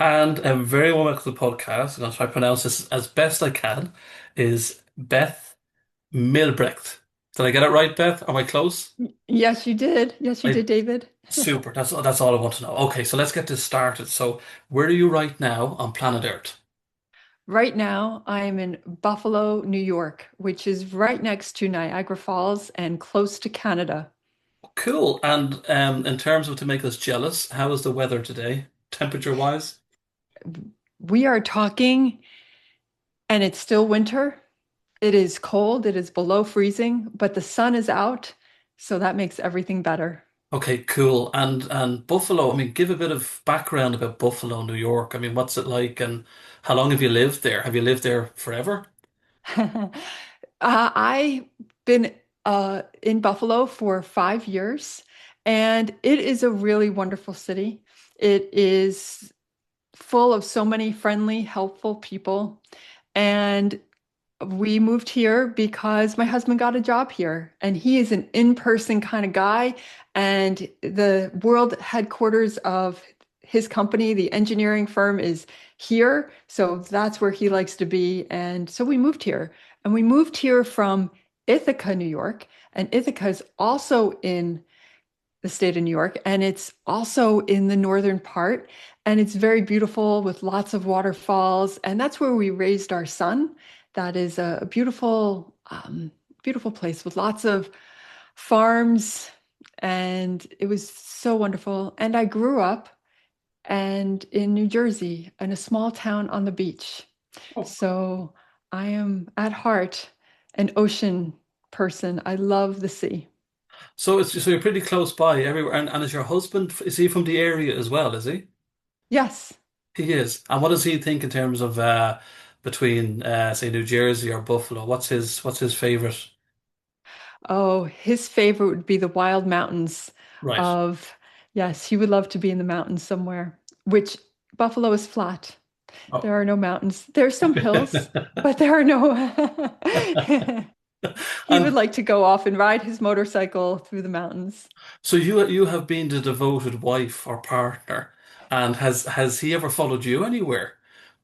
And a very warm welcome to the podcast. I'm going to try to pronounce this as best I can. Is Beth Mielbrecht. Did I get it right, Beth? Am I close? Yes, you did. Yes, you I did, David. super. That's all I want to know. Okay, so let's get this started. So, where are you right now on planet Earth? Right now, I am in Buffalo, New York, which is right next to Niagara Falls and close to Canada. Cool. And in terms of to make us jealous, how is the weather today, temperature wise? We are talking, and it's still winter. It is cold, it is below freezing, but the sun is out, so that makes everything better. Okay, cool. And Buffalo. I mean, give a bit of background about Buffalo, New York. I mean, what's it like, and how long have you lived there? Have you lived there forever? I've been in Buffalo for 5 years, and it is a really wonderful city. It is full of so many friendly, helpful people. And we moved here because my husband got a job here, and he is an in-person kind of guy. And the world headquarters of his company, the engineering firm, is here. So that's where he likes to be. And so we moved here. And we moved here from Ithaca, New York. And Ithaca is also in the state of New York, and it's also in the northern part, and it's very beautiful with lots of waterfalls, and that's where we raised our son. That is a beautiful, beautiful place with lots of farms, and it was so wonderful. And I grew up and in New Jersey, in a small town on the beach. Oh, So I am at heart an ocean person. I love the sea. so you're pretty close by everywhere. And is your husband, is he from the area as well, is he? Yes. He is. And what does he think in terms of between say New Jersey or Buffalo? What's his favorite? Oh, his favorite would be the wild mountains Right. of, yes, he would love to be in the mountains somewhere, which Buffalo is flat. Oh. There are no mountains. There's some hills, but there are no. He would And like to go off and ride his motorcycle through the mountains. so you have been the devoted wife or partner, and has he ever followed you anywhere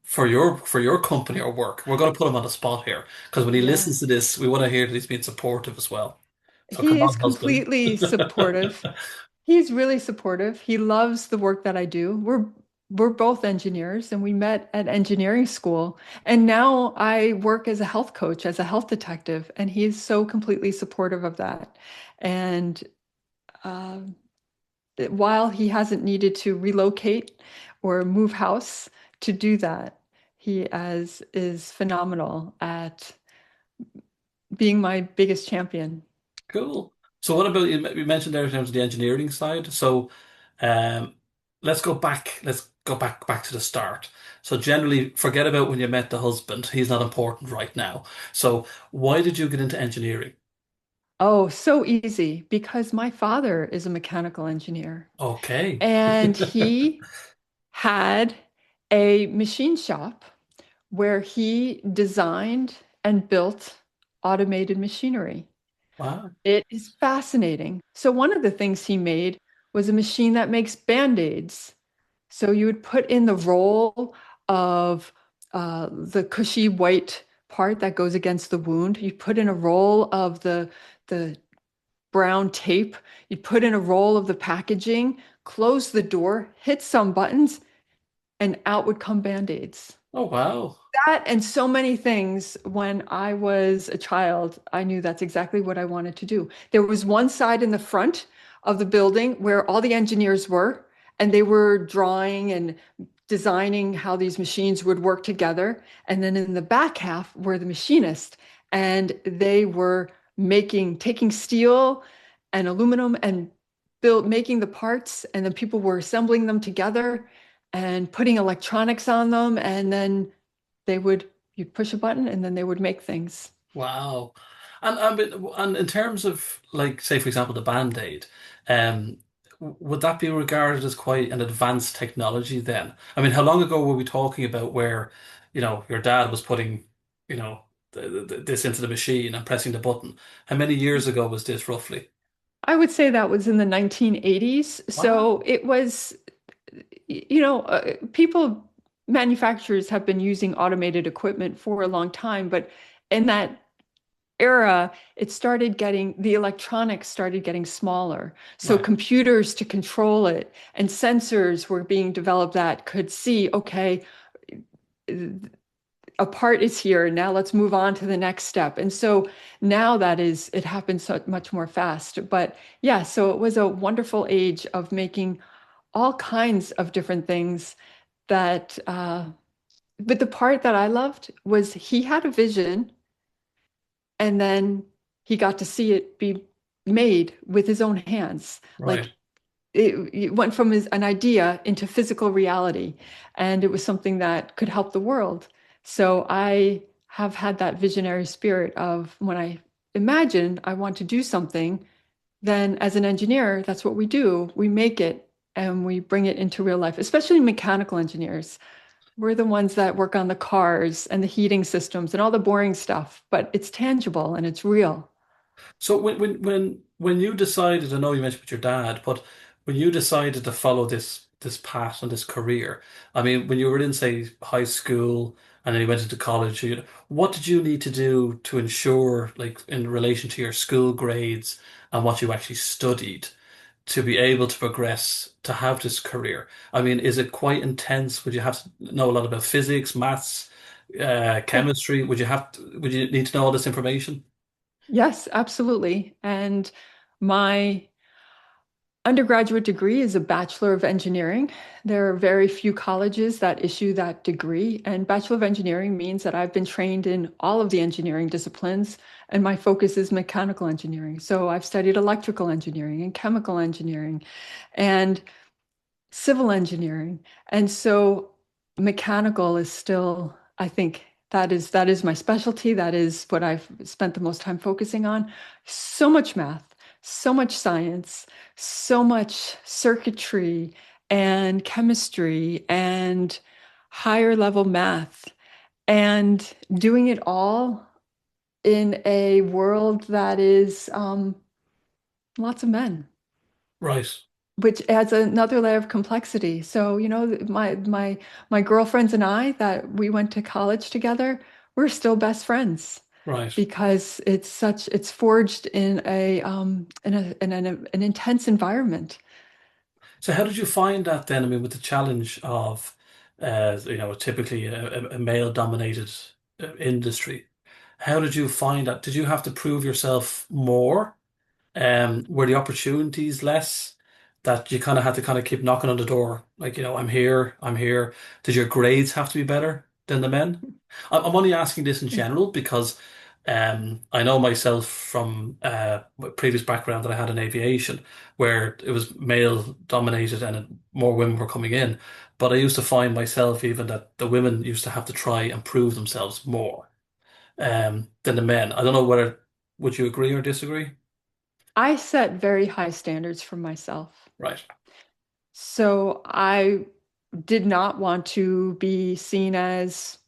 for your company or work? We're going to put him on the spot here because when he listens to Yes. this, we want to hear that he's being supportive as well. So come He is on, husband. completely supportive. He's really supportive. He loves the work that I do. We're both engineers and we met at engineering school. And now I work as a health coach, as a health detective, and he is so completely supportive of that. And um, while he hasn't needed to relocate or move house to do that, he as is phenomenal at being my biggest champion. Cool. So what about you mentioned there in terms of the engineering side? So um let's go back. Let's go back to the start. So generally forget about when you met the husband. He's not important right now. So why did you get into engineering? Oh, so easy because my father is a mechanical engineer Okay. and he had a machine shop where he designed and built automated machinery. Wow. It is fascinating. So, one of the things he made was a machine that makes band-aids. So, you would put in the roll of the cushy white part that goes against the wound. You put in a roll of the brown tape. You'd put in a roll of the packaging, close the door, hit some buttons, and out would come band-aids. Oh wow. That and so many things when I was a child, I knew that's exactly what I wanted to do. There was one side in the front of the building where all the engineers were, and they were drawing and designing how these machines would work together. And then in the back half were the machinists, and they were taking steel and aluminum and making the parts, and then people were assembling them together and putting electronics on them, and then you'd push a button and then they would make things. Wow. And in terms of like say for example the Band-Aid, um would that be regarded as quite an advanced technology then? I mean, how long ago were we talking about where, your dad was putting, this into the machine and pressing the button? How many years ago was this roughly? I would say that was in the 1980s. Wow. So it was, people. manufacturers have been using automated equipment for a long time, but in that era, the electronics started getting smaller. So Right. computers to control it and sensors were being developed that could see, okay, a part is here. Now let's move on to the next step. And so now it happens so much more fast. But yeah, so it was a wonderful age of making all kinds of different things but the part that I loved was he had a vision and then he got to see it be made with his own hands. Right. Like it went from an idea into physical reality, and it was something that could help the world. So I have had that visionary spirit of when I imagine I want to do something, then as an engineer, that's what we do. We make it and we bring it into real life, especially mechanical engineers. We're the ones that work on the cars and the heating systems and all the boring stuff, but it's tangible and it's real. So when you decided, I know you mentioned with your dad, but when you decided to follow this path and this career, I mean, when you were in, say, high school and then you went into college, what did you need to do to ensure, like, in relation to your school grades and what you actually studied, to be able to progress to have this career? I mean, is it quite intense? Would you have to know a lot about physics, maths, Yeah. chemistry? Would you need to know all this information? Yes, absolutely. And my undergraduate degree is a Bachelor of Engineering. There are very few colleges that issue that degree, and Bachelor of Engineering means that I've been trained in all of the engineering disciplines, and my focus is mechanical engineering. So I've studied electrical engineering and chemical engineering and civil engineering. And so mechanical is still, I think that is my specialty. That is what I've spent the most time focusing on. So much math, so much science, so much circuitry and chemistry and higher level math and doing it all in a world that is lots of men, Right. which adds another layer of complexity. So, my girlfriends and I that we went to college together, we're still best friends Right. because it's forged in an intense environment. So how did you find that then? I mean, with the challenge of, typically a male-dominated industry, how did you find that? Did you have to prove yourself more? Were the opportunities less that you kind of had to kind of keep knocking on the door? Like, I'm here, I'm here. Did your grades have to be better than the men? I'm only asking this in general because I know myself from my previous background that I had in aviation, where it was male dominated and more women were coming in. But I used to find myself even that the women used to have to try and prove themselves more than the men. I don't know whether would you agree or disagree? I set very high standards for myself. Right, So I did not want to be seen as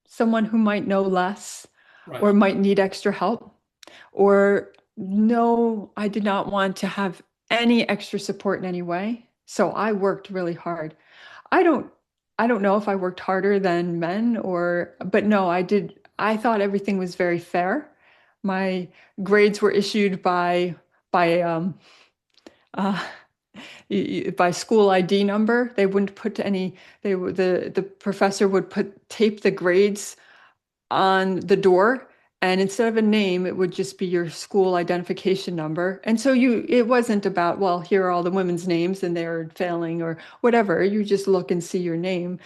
someone who might know less right. or might need extra help. Or no, I did not want to have any extra support in any way. So I worked really hard. I don't I don't know if I worked harder than men but no, I did. I thought everything was very fair. My grades were issued by uh, by school ID number. They wouldn't put any, the professor would tape the grades on the door, and instead of a name it would just be your school identification number. And so it wasn't about, well, here are all the women's names and they're failing or whatever. You just look and see your name,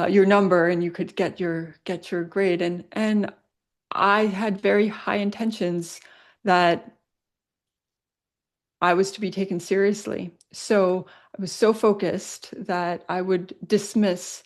your number, and you could get your grade. And I had very high intentions that I was to be taken seriously. So I was so focused that I would dismiss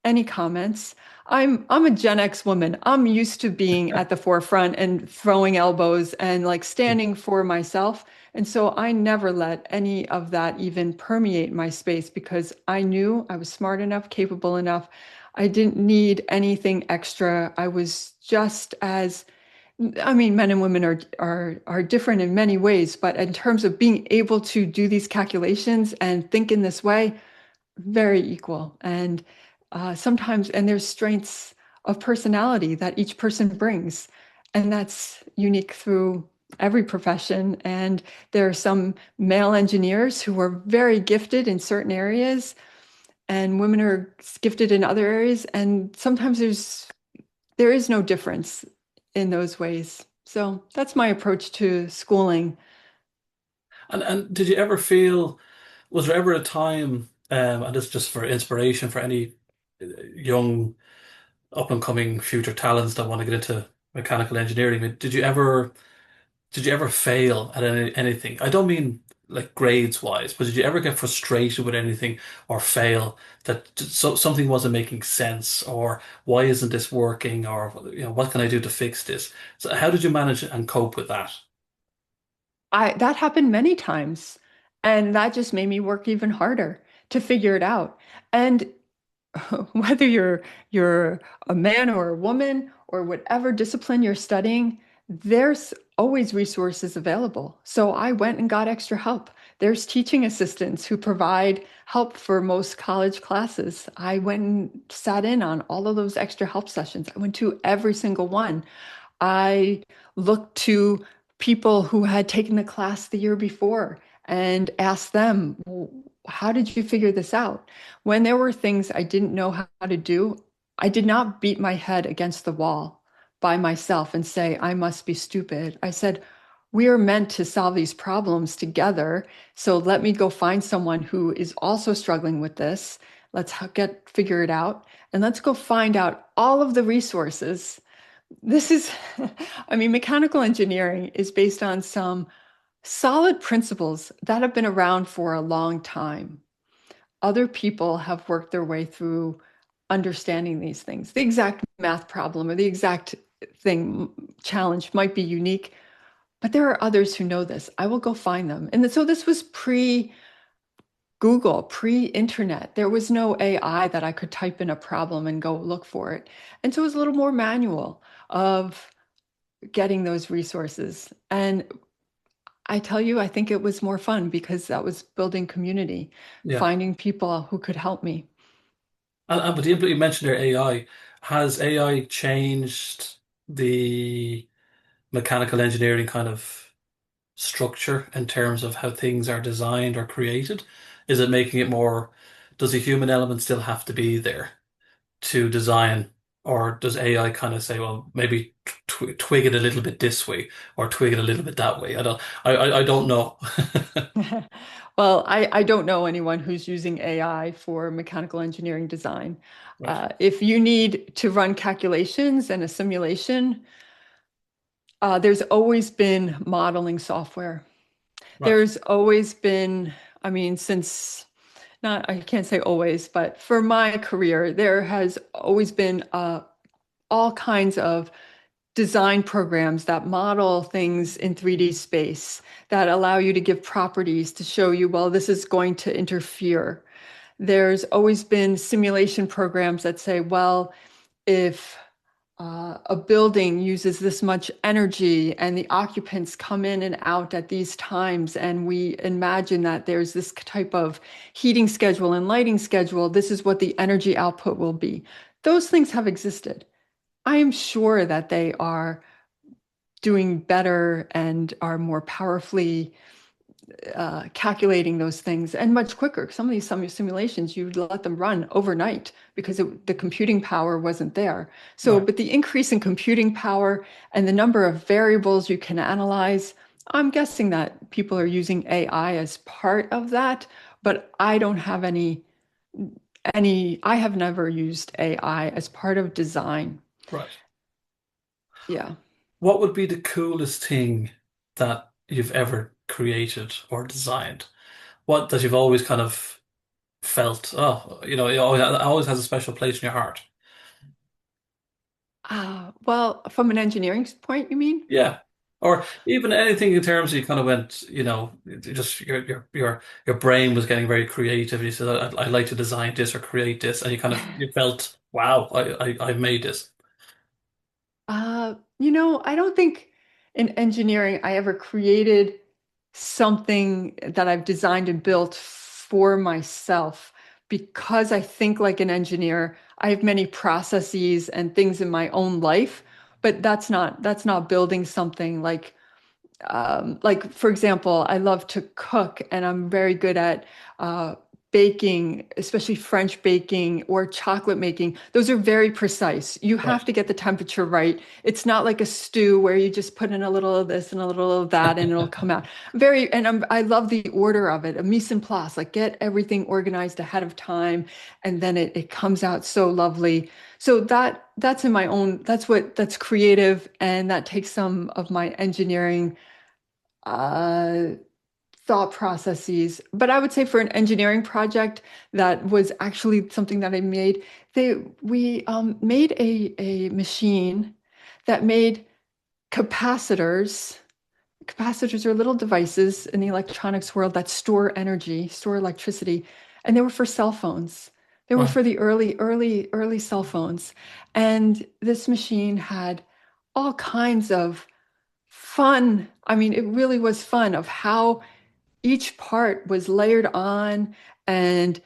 any comments. I'm a Gen X woman. I'm used to being at the forefront and throwing elbows and like standing for myself. And so I never let any of that even permeate my space because I knew I was smart enough, capable enough. I didn't need anything extra. I was just as I mean, men and women are different in many ways, but in terms of being able to do these calculations and think in this way, very equal. And sometimes, and there's strengths of personality that each person brings, and that's unique through every profession. And there are some male engineers who are very gifted in certain areas, and women are gifted in other areas, and sometimes there is no difference in those ways. So that's my approach to schooling. And did you ever feel, was there ever a time, and this is just for inspiration for any young up and coming future talents that want to get into mechanical engineering, but did you ever fail at anything? I don't mean like grades wise, but did you ever get frustrated with anything or fail that something wasn't making sense, or why isn't this working, or what can I do to fix this? So how did you manage and cope with that? I that happened many times, and that just made me work even harder to figure it out. And whether you're a man or a woman or whatever discipline you're studying, there's always resources available. So I went and got extra help. There's teaching assistants who provide help for most college classes. I went and sat in on all of those extra help sessions. I went to every single one. I looked to people who had taken the class the year before and asked them, how did you figure this out? When there were things I didn't know how to do, I did not beat my head against the wall by myself and say, I must be stupid. I said, we are meant to solve these problems together. So let me go find someone who is also struggling with this. Let's figure it out. And let's go find out all of the resources. This is, I mean, mechanical engineering is based on some solid principles that have been around for a long time. Other people have worked their way through understanding these things. The exact math problem or the exact thing challenge might be unique, but there are others who know this. I will go find them. And so this was pre Google, pre internet. There was no AI that I could type in a problem and go look for it. And so it was a little more manual of getting those resources. And I tell you, I think it was more fun because that was building community, Yeah. finding people who could help me. And but you mentioned there AI. Has AI changed the mechanical engineering kind of structure in terms of how things are designed or created? Is it making it more, does the human element still have to be there to design? Or does AI kind of say, well, maybe twig it a little bit this way or twig it a little bit that way? I don't know. Well, I don't know anyone who's using AI for mechanical engineering design. Right, If you need to run calculations and a simulation, there's always been modeling software. right, There's always been, I mean, since not, I can't say always, but for my career, there has always been all kinds of design programs that model things in 3D space that allow you to give properties to show you, well, this is going to interfere. There's always been simulation programs that say, well, if a building uses this much energy and the occupants come in and out at these times, and we imagine that there's this type of heating schedule and lighting schedule, this is what the energy output will be. Those things have existed. I am sure that they are doing better and are more powerfully calculating those things and much quicker. Some simulations, you let them run overnight because the computing power wasn't there. So, right, but the increase in computing power and the number of variables you can analyze, I'm guessing that people are using AI as part of that, but I don't have I have never used AI as part of design. right. Yeah. What would be the coolest thing that you've ever created or designed? What that you've always kind of felt, oh, it always has a special place in your heart. Well, from an engineering point, you mean? Yeah. Or even anything in terms of you kind of went, just your brain was getting very creative. You said, I'd like to design this or create this, and you felt, wow, I made this. I don't think in engineering I ever created something that I've designed and built for myself. because I think like an engineer. I have many processes and things in my own life, but that's not building something like for example, I love to cook and I'm very good at uh, baking, especially French baking or chocolate making. Those are very precise. You Right. have to get the temperature right. It's not like a stew where you just put in a little of this and a little of that and it'll come out. I love the order of it, a mise en place, like get everything organized ahead of time and then it comes out so lovely. So that's in my own, that's creative and that takes some of my engineering uh, thought processes. But I would say for an engineering project that was actually something that I made, we made a machine that made capacitors. Capacitors are little devices in the electronics world that store energy, store electricity, and they were for cell phones. They were Right. for the early cell phones. And this machine had all kinds of fun. I mean, it really was fun of how each part was layered on and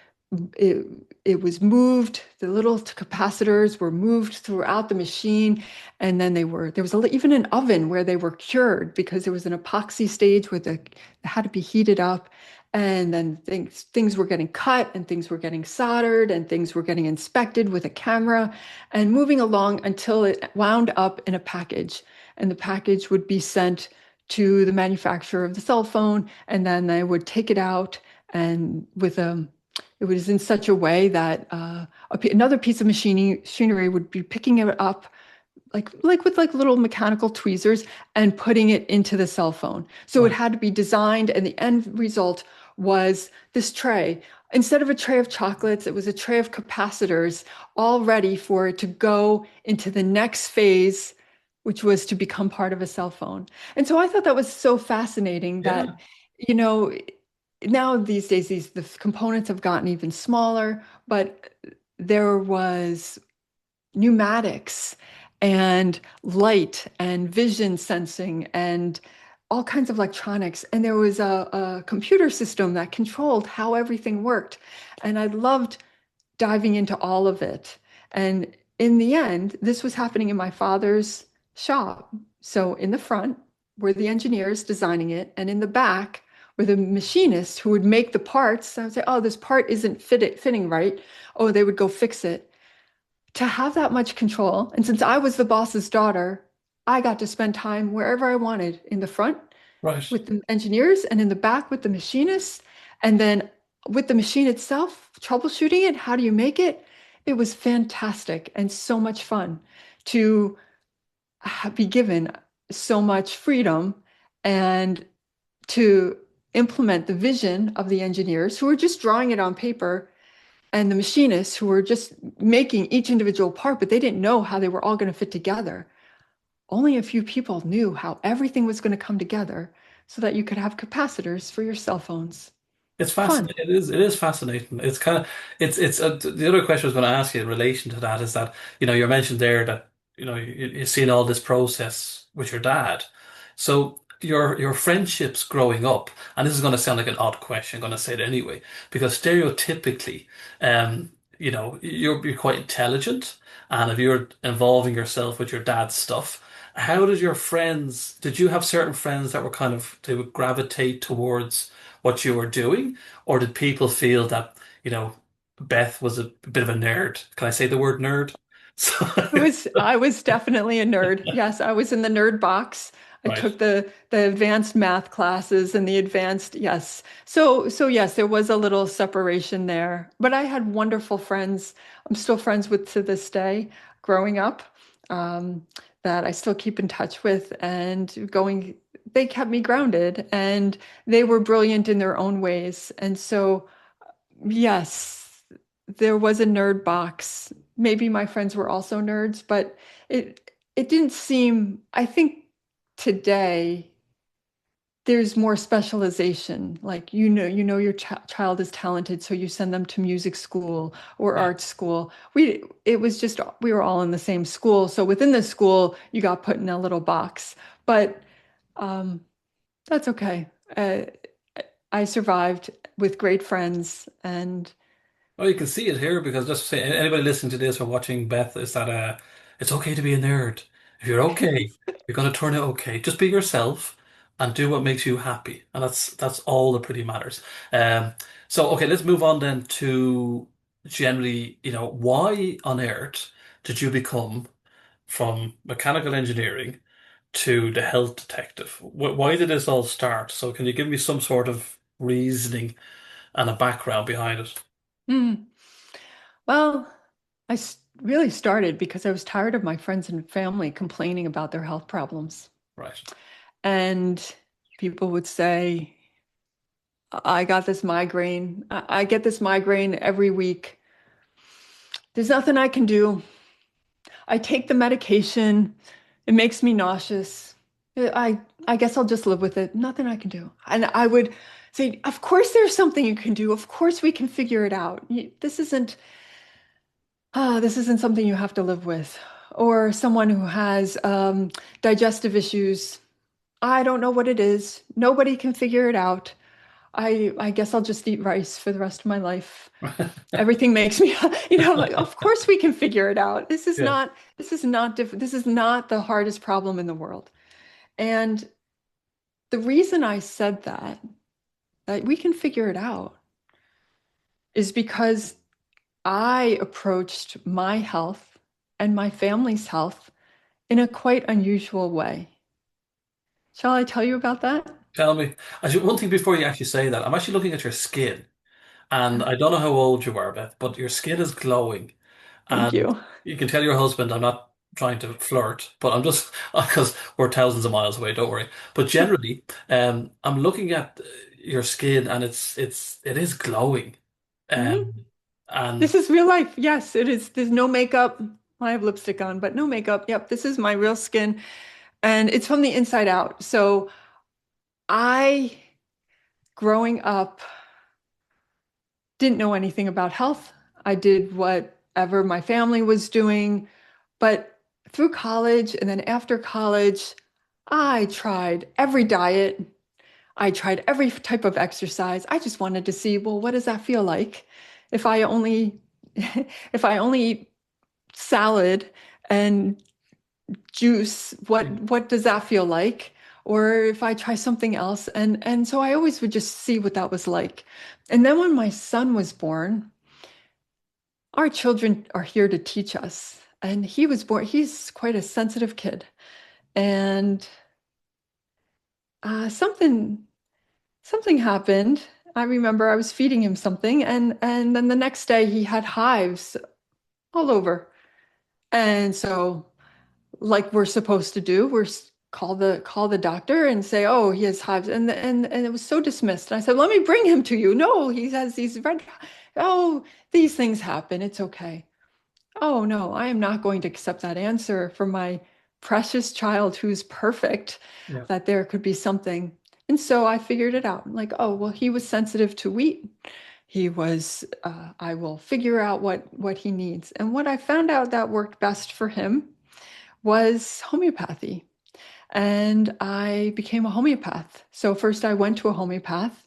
it, it was moved. The little capacitors were moved throughout the machine. And then there was even an oven where they were cured because there was an epoxy stage where they had to be heated up. And then things were getting cut and things were getting soldered and things were getting inspected with a camera and moving along until it wound up in a package. And the package would be sent to the manufacturer of the cell phone, and then they would take it out and it was in such a way that another piece of machinery would be picking it up like with like little mechanical tweezers and putting it into the cell phone. So it Right. had to be designed, and the end result was this tray. Instead of a tray of chocolates, it was a tray of capacitors, all ready for it to go into the next phase, which was to become part of a cell phone. And so I thought that was so fascinating that, Yeah. you know, now these days the components have gotten even smaller, but there was pneumatics and light and vision sensing and all kinds of electronics. And there was a computer system that controlled how everything worked. And I loved diving into all of it. And in the end, this was happening in my father's shop. So in the front were the engineers designing it, and in the back were the machinists who would make the parts. I would say, "Oh, this part isn't fitting right." Oh, they would go fix it. To have that much control, and since I was the boss's daughter, I got to spend time wherever I wanted, in the front Right. with the engineers and in the back with the machinists, and then with the machine itself, troubleshooting it. How do you make it? It was fantastic and so much fun to be given so much freedom and to implement the vision of the engineers who were just drawing it on paper and the machinists who were just making each individual part, but they didn't know how they were all going to fit together. Only a few people knew how everything was going to come together so that you could have capacitors for your cell phones. It's Fun. fascinating. It is fascinating. It's kind of it's the other question I was going to ask you in relation to that is that you mentioned there that you've seen all this process with your dad. So your friendships growing up, and this is going to sound like an odd question. I'm going to say it anyway because stereotypically, um, you're quite intelligent, and if you're involving yourself with your dad's stuff, how did your friends? Did you have certain friends that were kind of they would gravitate towards what you were doing? Or did people feel that, Beth was a bit of a nerd? Can I say the word nerd? So, I was definitely a nerd. Yes, I was in the nerd box. I right. took the advanced math classes and the advanced, yes. So yes, there was a little separation there. But I had wonderful friends. I'm still friends with to this day, growing up, um, that I still keep in touch with and they kept me grounded and they were brilliant in their own ways. And so yes, there was a nerd box. Maybe my friends were also nerds, but it didn't seem, I think today there's more specialization. Like your child is talented, so you send them to music school or Yeah. art school. It was just we were all in the same school, so within the school you got put in a little box. But um, that's okay. I survived with great friends and Oh, you can see it here because just say anybody listening to this or watching Beth is that it's okay to be a nerd. If you're okay, you're going to turn out okay. Just be yourself and do what makes you happy, and that's all that pretty matters. Um, so okay, let's move on then to generally, why on earth did you become from mechanical engineering to the health detective? Why did this all start? So can you give me some sort of reasoning and a background behind it? Hmm. Well, really started because I was tired of my friends and family complaining about their health problems. Right. And people would say, I got this migraine. I get this migraine every week. There's nothing I can do. I take the medication. It makes me nauseous. I guess I'll just live with it. Nothing I can do. And I would say, of course there's something you can do. Of course we can figure it out. This isn't something you have to live with. Or someone who has digestive issues. I don't know what it is. Nobody can figure it out. I guess I'll just eat rice for the rest of my life. Everything makes me, like, of course we can figure it out. Yeah. This is not different. This is not the hardest problem in the world. And the reason I said that we can figure it out, is because I approached my health and my family's health in a quite unusual way. Shall I tell you about that? Tell me. Actually, one thing before you actually say that, I'm actually looking at your skin, and I don't know how old you are, Beth, but your skin is glowing, Thank and you. you can tell your husband I'm not trying to flirt, but I'm just because we're thousands of miles away. Don't worry. But generally, I'm looking at your skin, and it is glowing, Mhm. um, and This is real life. Yes, it is. There's no makeup. I have lipstick on, but no makeup. Yep, this is my real skin, and it's from the inside out. So I, growing up, didn't know anything about health. I did whatever my family was doing, but through college and then after college, I tried every diet. I tried every type of exercise. I just wanted to see, well, what does that feel like if I only if I only eat salad and juice, what does that feel like? Or if I try something else. And so I always would just see what that was like. And then when my son was born, our children are here to teach us. And he was born, he's quite a sensitive kid. And something happened. I remember I was feeding him something, and then the next day he had hives all over. And so, like we're supposed to do, call the doctor and say, "Oh, he has hives," and it was so dismissed. And I said, "Let me bring him to you." No, he has these red. Oh, these things happen. It's okay. Oh no, I am not going to accept that answer from my precious child who's perfect, yeah, that there could be something. And so I figured it out. Like, oh, well, he was sensitive to wheat. I will figure out what he needs. And what I found out that worked best for him was homeopathy. And I became a homeopath. So first I went to a homeopath,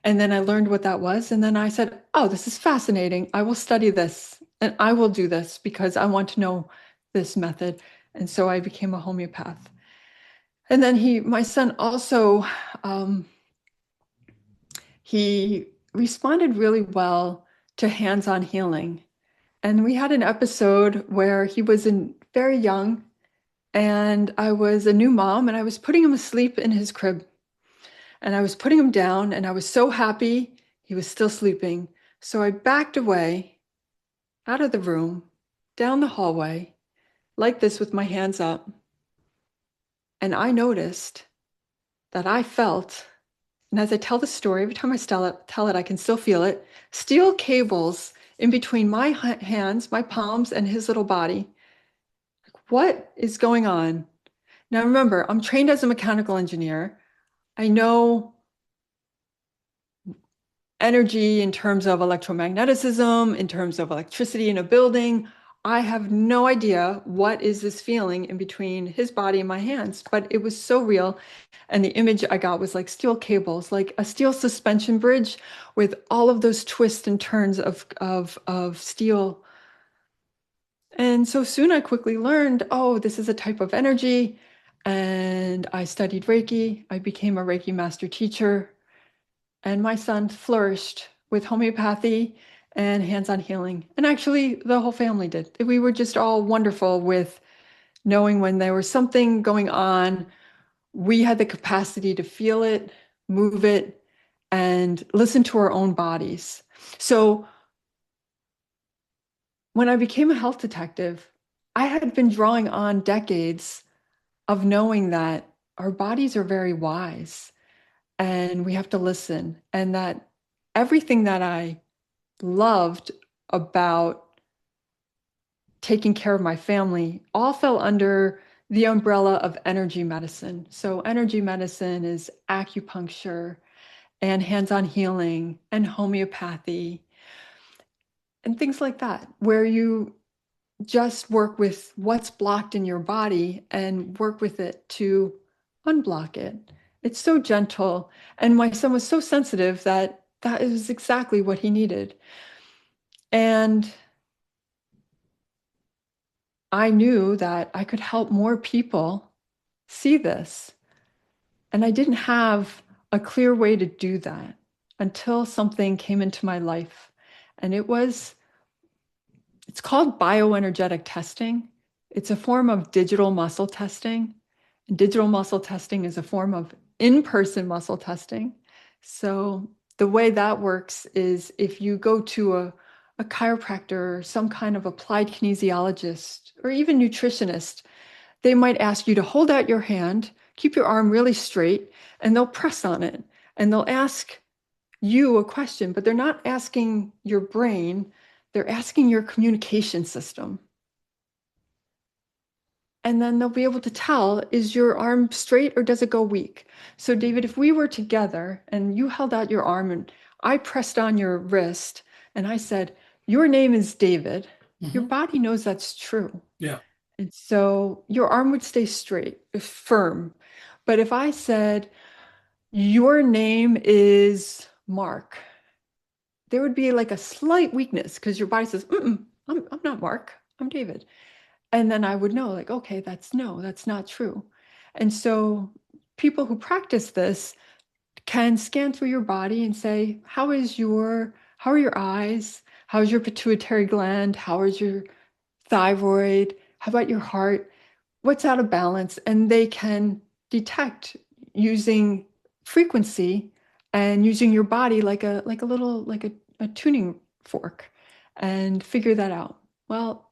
and then I learned what that was. And then I said, oh, this is fascinating. I will study this and I will do this because I want to know this method. And so I became a homeopath. And then my son also, um, he responded really well to hands-on healing. And we had an episode where he was very young, and I was a new mom, and I was putting him asleep in his crib. And I was putting him down, and I was so happy he was still sleeping. So I backed away out of the room, down the hallway, like this with my hands up. And I noticed that I felt, and as I tell the story, every time I tell it, I can still feel it, steel cables in between my hands, my palms, and his little body. What is going on? Now remember, I'm trained as a mechanical engineer. I know energy in terms of electromagnetism, in terms of electricity in a building. I have no idea what is this feeling in between his body and my hands, but it was so real. And the image I got was like steel cables, like a steel suspension bridge with all of those twists and turns of steel. And so soon I quickly learned, oh, this is a type of energy. And I studied Reiki. I became a Reiki master teacher. And my son flourished with homeopathy and hands-on healing. And actually, the whole family did. We were just all wonderful with knowing when there was something going on, we had the capacity to feel it, move it, and listen to our own bodies. So when I became a health detective, I had been drawing on decades of knowing that our bodies are very wise and we have to listen, and that everything that I loved about taking care of my family all fell under the umbrella of energy medicine. So, energy medicine is acupuncture and hands on healing and homeopathy and things like that, where you just work with what's blocked in your body and work with it to unblock it. It's so gentle. And my son was so sensitive that that is exactly what he needed. And I knew that I could help more people see this. And I didn't have a clear way to do that until something came into my life. And it's called bioenergetic testing. It's a form of digital muscle testing. And digital muscle testing is a form of in-person muscle testing. So the way that works is if you go to a chiropractor or some kind of applied kinesiologist or even nutritionist, they might ask you to hold out your hand, keep your arm really straight, and they'll press on it. And they'll ask you a question, but they're not asking your brain, they're asking your communication system. And then they'll be able to tell, is your arm straight or does it go weak? So, David, if we were together and you held out your arm and I pressed on your wrist and I said, your name is David, your Hmm. body knows that's true. Yeah. And so your arm would stay straight, firm. But if I said, your name is Mark, there would be like a slight weakness because your body says, I'm not Mark, I'm David. And then I would know, like, okay, no, that's not true. And so people who practice this can scan through your body and say, how are your eyes? How's your pituitary gland? How is your thyroid? How about your heart? What's out of balance? And they can detect using frequency and using your body like a little a tuning fork and figure that out. Well,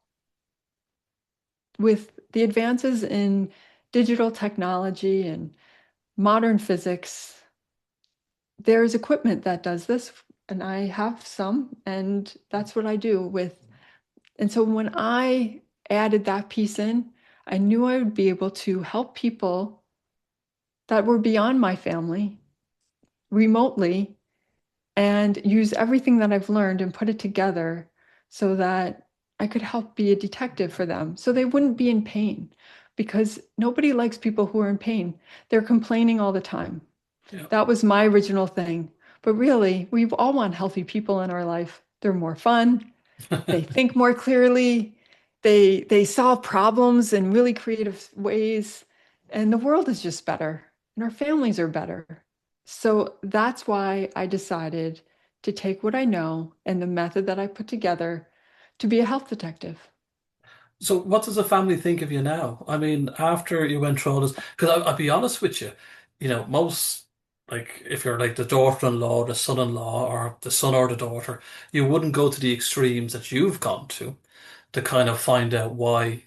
with the advances in digital technology and modern physics, there's equipment that does this, and I have some, and that's what I do with. And so when I added that piece in, I knew I would be able to help people that were beyond my family remotely and use everything that I've learned and put it together so that I could help be a detective for them so they wouldn't be in pain because nobody likes people who are in pain. They're complaining all the time. Yeah. That was my original thing. But really, we all want healthy people in our life. They're more fun, they think more clearly, they solve problems in really creative ways, and the world is just better, and our families are better. So that's why I decided to take what I know and the method that I put together to be a health detective. So what does the family think of you now? I mean, after you went through all this, because I'll be honest with you, most, like, if you're like the daughter-in-law, the son-in-law, or the son or the daughter, you wouldn't go to the extremes that you've gone to kind of find out why,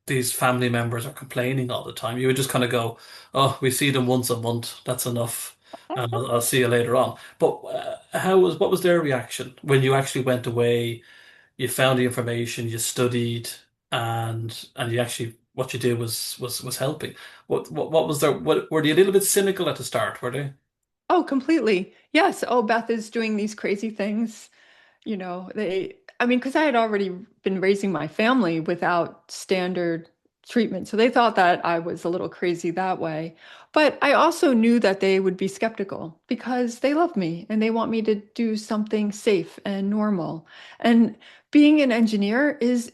these family members are complaining all the time. You would just kind of go, oh, we see them once a month, that's enough, and I'll see you later on. But what was their reaction when you actually went away? You found the information, you studied, and you actually what you did was helping. What was there? What were they a little bit cynical at the start? Were they? Oh, completely. Yes. Oh, Beth is doing these crazy things. They I mean, because I had already been raising my family without standard treatment. So they thought that I was a little crazy that way. But I also knew that they would be skeptical because they love me and they want me to do something safe and normal. And being an engineer is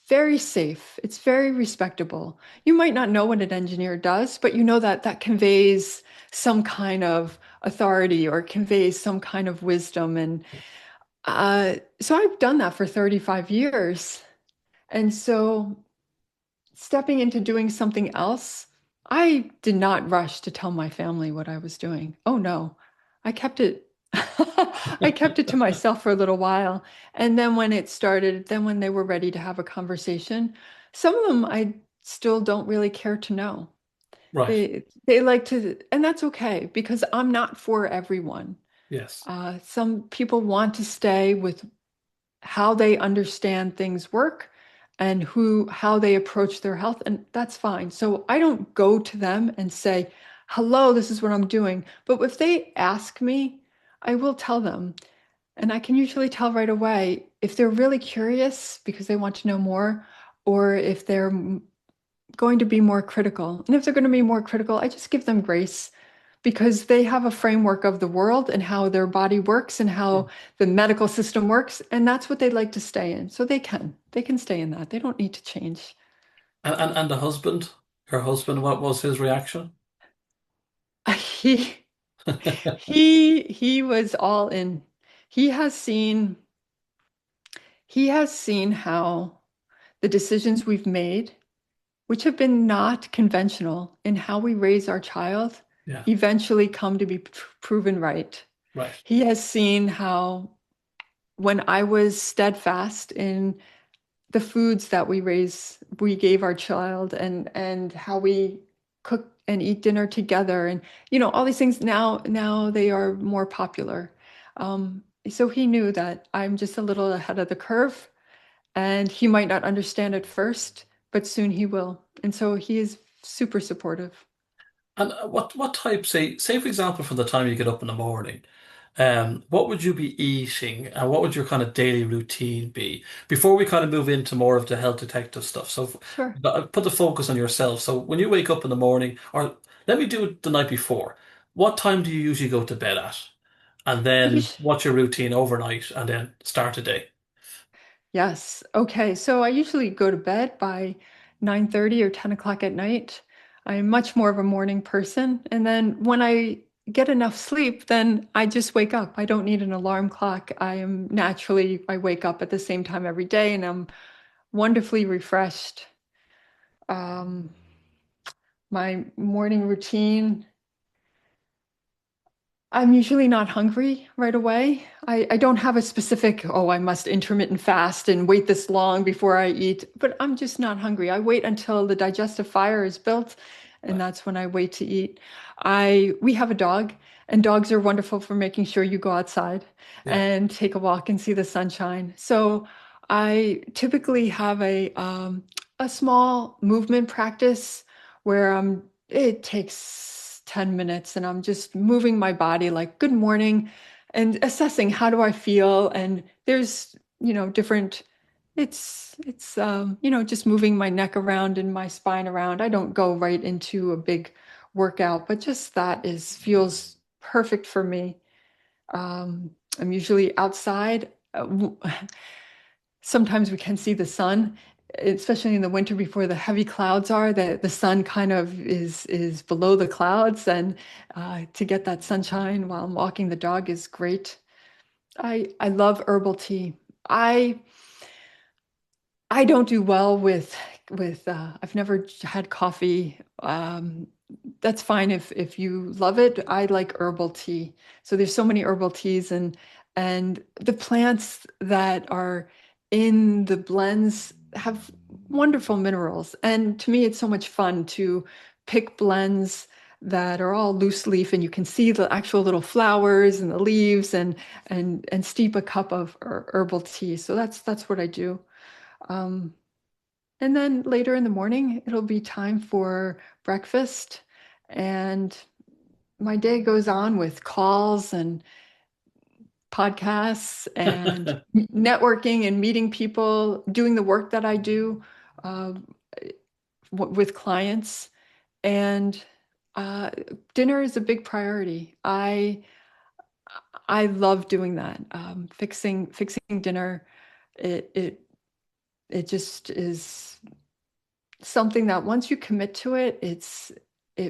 very safe. It's very respectable. You might not know what an engineer does, but you know that that conveys some kind of authority or conveys some kind of wisdom. And so I've done that for 35 years. And so stepping into doing something else, I did not rush to tell my family what I was doing. Oh no, I kept it. I kept it to myself for a little while. And then when it started, then when they were ready to have a conversation, some of them I still don't really care to know. Right. They like to, and that's okay because I'm not for everyone. Yes. Some people want to stay with how they understand things work and how they approach their health, and that's fine. So I don't go to them and say, hello, this is what I'm doing. But if they ask me, I will tell them. And I can usually tell right away if they're really curious because they want to know more, or if they're going to be more critical. And if they're going to be more critical, I just give them grace because they have a framework of the world and how their body works and Yeah. how the medical system works. And that's what they'd like to stay in. So they can stay in that. They don't need to change. And the husband, her husband, what was his reaction? He he was all in. He has seen he has seen how the decisions we've made, which have been not conventional in how we raise our child, Yeah. eventually come to be proven right. Right. He has seen how when I was steadfast in the foods that we gave our child and how we cook and eat dinner together and all these things now they are more popular. So he knew that I'm just a little ahead of the curve and he might not understand at first, but soon he will. And so he is super supportive. And what type, say for example, from the time you get up in the morning, what would you be eating, and what would your kind of daily routine be before we kind of move into more of the health detective stuff? So, Sure. put the focus on yourself. So, when you wake up in the morning, or let me do it the night before, what time do you usually go to bed at? And I then, us- what's your routine overnight, and then start a day? Yes. Okay. So I usually go to bed by 9:30 or 10 o'clock at night. I'm much more of a morning person. And then when I get enough sleep, then I just wake up. I don't need an alarm clock. I wake up at the same time every day and I'm wonderfully refreshed. Um, my morning routine. I'm usually not hungry right away. I don't have a specific, oh, I must intermittent fast and wait this long before I eat, but I'm just not hungry. I wait until the digestive fire is built, and Right. that's when I wait to eat. We have a dog, and dogs are wonderful for making sure you go outside Yeah. and take a walk and see the sunshine. So I typically have a small movement practice where it takes 10 minutes and I'm just moving my body like good morning and assessing how do I feel. And there's, different, just moving my neck around and my spine around. I don't go right into a big workout, but just that feels perfect for me. I'm usually outside. Sometimes we can see the sun, especially in the winter before the heavy clouds are, the sun kind of is below the clouds, and to get that sunshine while I'm walking the dog is great. I love herbal tea. I I don't do well with I've never had coffee. That's fine if you love it. I like herbal tea. So there's so many herbal teas and the plants that are in the blends have wonderful minerals. And to me, it's so much fun to pick blends that are all loose leaf and you can see the actual little flowers and the leaves and steep a cup of herbal tea. So that's what I do. Um, and then later in the morning, it'll be time for breakfast. And my day goes on with calls and podcasts and networking and meeting people, doing the work that I do uh, with clients. And uh, dinner is a big priority. I love doing that. Fixing dinner. It it it just is something that once you commit to it,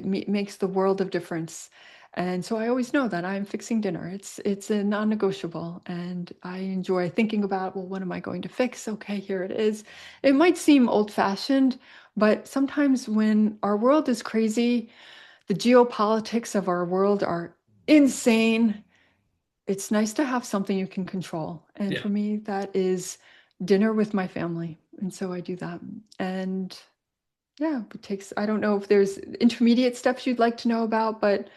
makes the world of difference. And so I always know that I'm fixing dinner. It's a non-negotiable, and I enjoy thinking about, well, what am I going to fix? Okay, here it is. It might seem old-fashioned, but sometimes when our world is crazy, the geopolitics of our world are insane. It's nice to have something you can control. And Yeah. for me, that is dinner with my family. And so I do that. And yeah, it takes, I don't know if there's intermediate steps you'd like to know about, but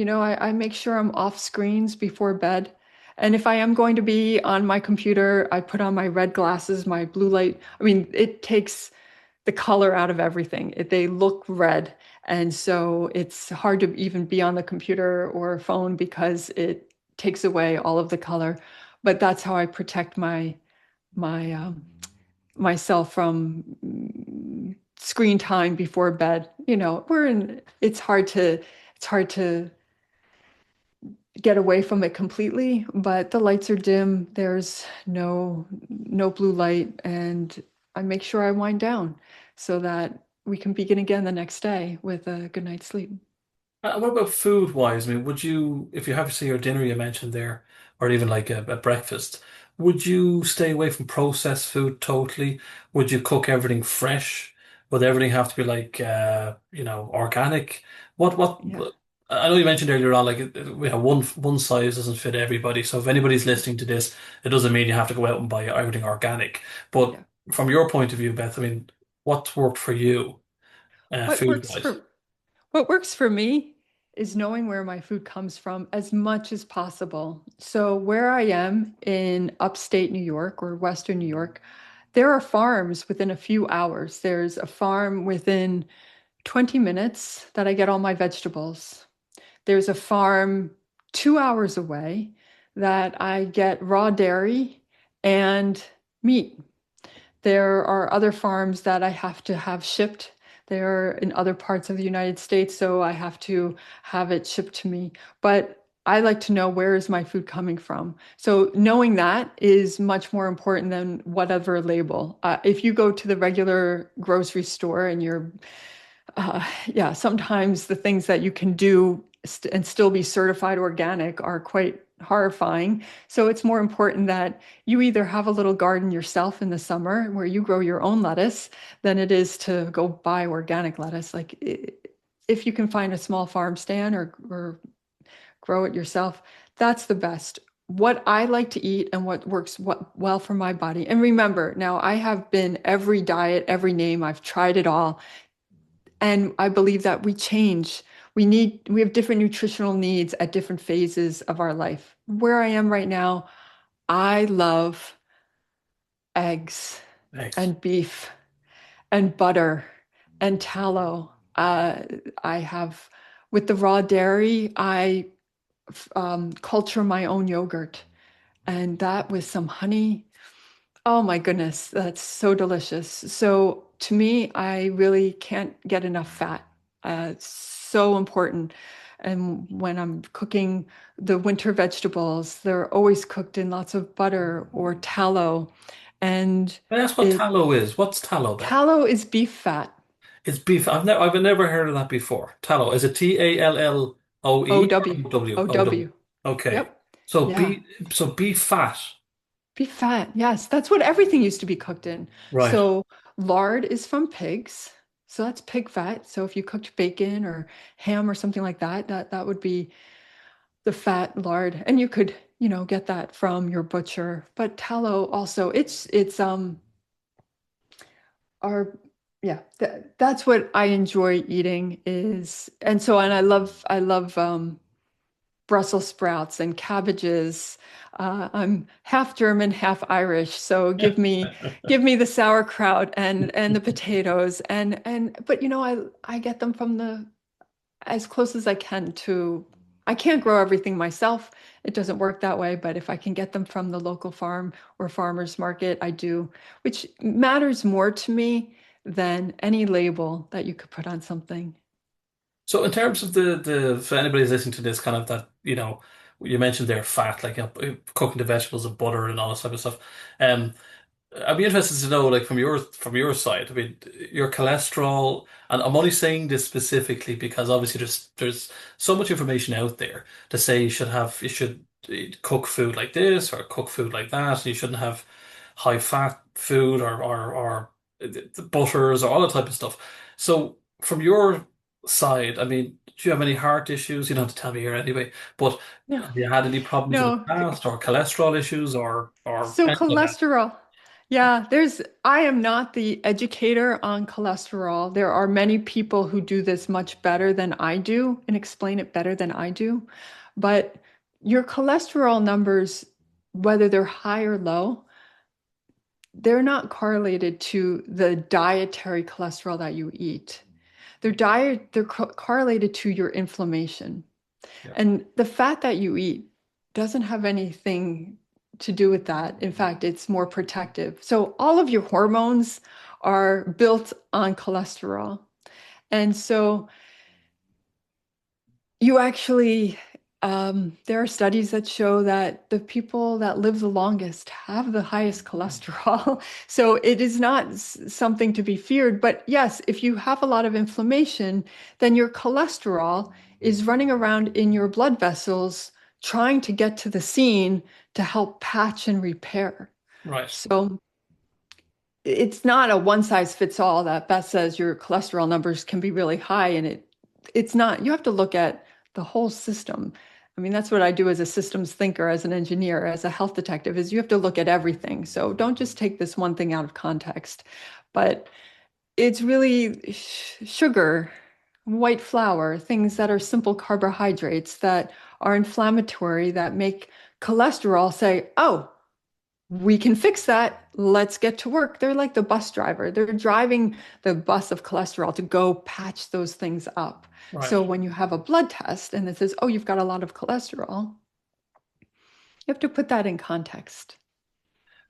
I make sure I'm off screens before bed. And if I am going to be on my computer, I put on my red glasses, my blue light. I mean, it takes the color out of everything. They look red. And so it's hard to even be on the computer or phone because it takes away all of the color. But that's how I protect my myself from screen time before bed. It's hard to get away from it completely, but the lights are dim. There's no blue light, and I make sure I wind down so that we can begin again the next day with a good night's sleep. What about food wise? I mean, would you, if you have, say, your dinner you mentioned there, or even like a breakfast, would you stay away from processed food totally? Would you cook everything fresh? Would everything have to be like, organic? What, Yeah, I know you mentioned earlier on, like, one size doesn't fit everybody. So if anybody's listening to this, it doesn't mean you have to go out and buy everything organic. But yeah. from your point of view, Beth, I mean, what's worked for you, What food works wise? for What works for me is knowing where my food comes from as much as possible. So, where I am in upstate New York or Western New York, there are farms within a few hours. There's a farm within 20 minutes that I get all my vegetables. There's a farm 2 hours away that I get raw dairy and meat. There are other farms that I have to have shipped. They're in other parts of the United States, so I have to have it shipped to me. But I like to know where is my food coming from. So knowing that is much more important than whatever label. If you go to the regular grocery store and yeah, sometimes the things that you can do and still be certified organic are quite horrifying. So it's more important that you either have a little garden yourself in the summer where you grow your own lettuce than it is to go buy organic lettuce. Like if you can find a small farm stand or grow it yourself, that's the best. What I like to eat and what works well for my body. And remember, now I have been every diet, every name, I've tried it all. And I believe that we change. We have different nutritional needs at different phases of our life. Where I am right now, I love eggs Eggs. and beef and butter and tallow. I have, with the raw dairy, I culture my own yogurt, and that with some honey. Oh my goodness, that's so delicious. So to me, I really can't get enough fat. It's so important. And when I'm cooking the winter vegetables, they're always cooked in lots of butter or tallow. And Can I ask what it tallow is? What's tallow, Beth? tallow is beef fat. It's beef. I've never heard of that before. Tallow. Is it O Talloe or W W? O Oh, W. W. Okay. Yep. So Yeah. beef fat. Beef fat, yes, that's what everything used to be cooked in. Right. So lard is from pigs, so that's pig fat. So if you cooked bacon or ham or something like that, that would be the fat lard, and you could, get that from your butcher. But tallow also, it's our yeah, that's what I enjoy eating is, and I love Brussels sprouts and cabbages. I'm half German, half Irish, so give me the sauerkraut and the potatoes but I get them from the as close as I can to. I can't grow everything myself. It doesn't work that way, but if I can get them from the local farm or farmer's market, I do, which matters more to me than any label that you could put on something. So in terms of the for anybody who's listening to this, kind of that, you mentioned their fat, like cooking the vegetables and butter and all this type of stuff. Um, I'd be interested to know, like from your side. I mean, your cholesterol, and I'm only saying this specifically because obviously there's so much information out there to say you should cook food like this or cook food like that, and you shouldn't have high fat food or the butters or all that type of stuff. So from your side, I mean, do you have any heart issues? You don't have to tell me here anyway, but No, have you had any problems in the no. past or cholesterol issues or So anything like that? cholesterol. Yeah, I am not the educator on cholesterol. There are many people who do this much better than I do and explain it better than I do. But your cholesterol numbers, whether they're high or low, they're not correlated to the dietary cholesterol that you eat. They're correlated to your inflammation. Yeah. And the fat that you eat doesn't have anything to do with that. In fact, it's more protective. So all of your hormones are built on cholesterol. And so you actually, there are studies that show that the people that live the longest have the highest cholesterol. So it is not something to be feared. But yes, if you have a lot of inflammation, then your cholesterol is running around in your blood vessels trying to get to the scene to help patch and repair. Right. So it's not a one size fits all that Beth says your cholesterol numbers can be really high and it's not. You have to look at the whole system. I mean, that's what I do as a systems thinker, as an engineer, as a health detective, is you have to look at everything. So don't just take this one thing out of context. But it's really sugar, white flour, things that are simple carbohydrates that are inflammatory that make cholesterol say, oh, we can fix that. Let's get to work. They're like the bus driver. They're driving the bus of cholesterol to go patch those things up. Right. So when you have a blood test and it says, oh, you've got a lot of cholesterol, you have to put that in context.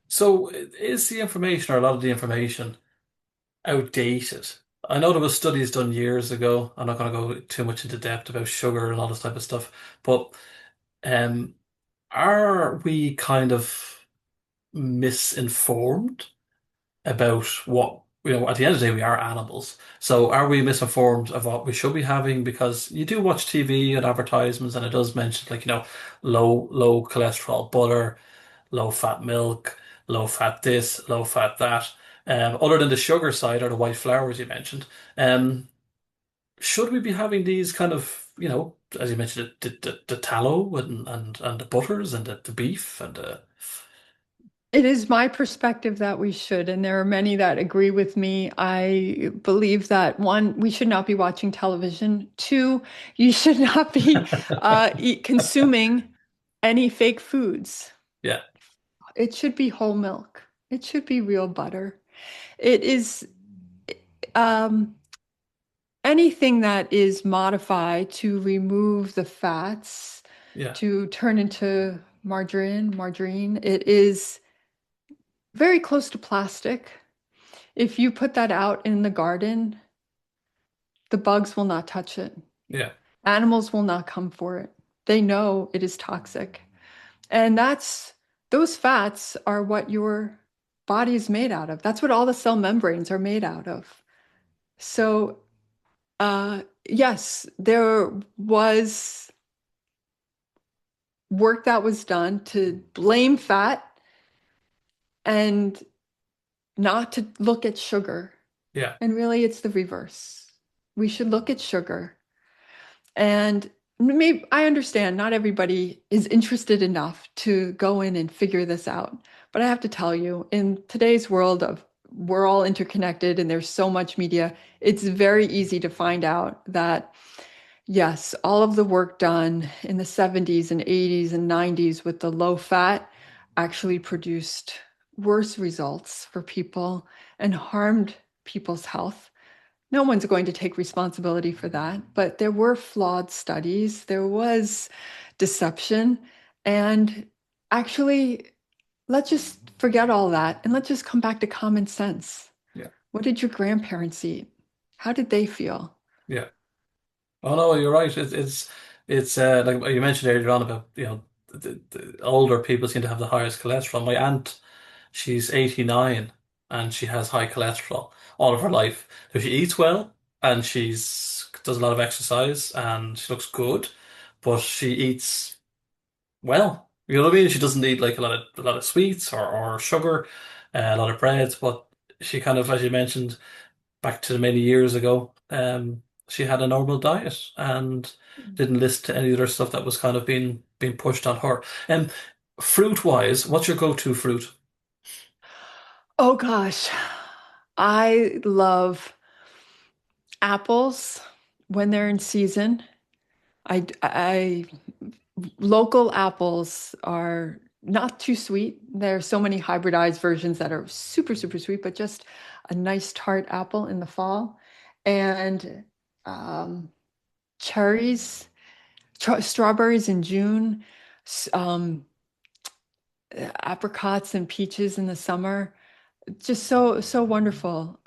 So is the information or a lot of the information outdated? I know there was studies done years ago. I'm not going to go too much into depth about sugar and all this type of stuff, but um, are we kind of misinformed about what, at the end of the day, we are animals. So are we misinformed of what we should be having? Because you do watch TV and advertisements, and it does mention, like, low cholesterol butter, low fat milk, low fat this, low fat that. Other than the sugar side or the white flours you mentioned, should we be having these kind of, as you mentioned, the tallow and the butters and the beef and the It is my perspective that we should, and there are many that agree with me. I believe that one, we should not be watching television. Two, you should not be consuming any fake foods. yeah, It should be whole milk. It should be real butter. It is um, anything that is modified to remove the fats yeah, to turn into margarine. It is very close to plastic. If you put that out in the garden, the bugs will not touch it. yeah, Animals will not come for it. They know it is toxic. And those fats are what your body is made out of. That's what all the cell membranes are made out of. So, yes, there was work that was done to blame fat and not to look at sugar. yeah, And really, it's the reverse. We should look at sugar. And maybe I understand not everybody is interested enough to go in and figure this out. But I have to tell you, in today's world of we're all interconnected and there's so much media, it's very easy to find out that yes, all of the work done in the 70s and 80s and 90s with the low fat actually produced worse results for people and harmed people's health No one's going to take responsibility for that, but there were flawed studies, there was deception, and actually, let's just forget all that and let's just come back to common sense. Yeah. What did your grandparents eat? How did they feel? Yeah. Oh no, you're right. It's like you mentioned earlier on about, the older people seem to have the highest cholesterol. My aunt, she's 89 and she has high cholesterol all of her life. So she eats well and she's does a lot of exercise and she looks good, but she eats well. You know what I mean? She doesn't eat like a lot of sweets or sugar, a lot of breads, but she kind of, as you mentioned, back to many years ago, she had a normal diet and didn't listen to any other stuff that was kind of being pushed on her. And fruit wise, what's your go-to fruit? Oh gosh, I love apples when they're in season. I local apples are not too sweet. There are so many hybridized versions that are super, super sweet, but just a nice tart apple in the fall. And um, cherries, strawberries in June, apricots and peaches in the summer. Just so, so wonderful.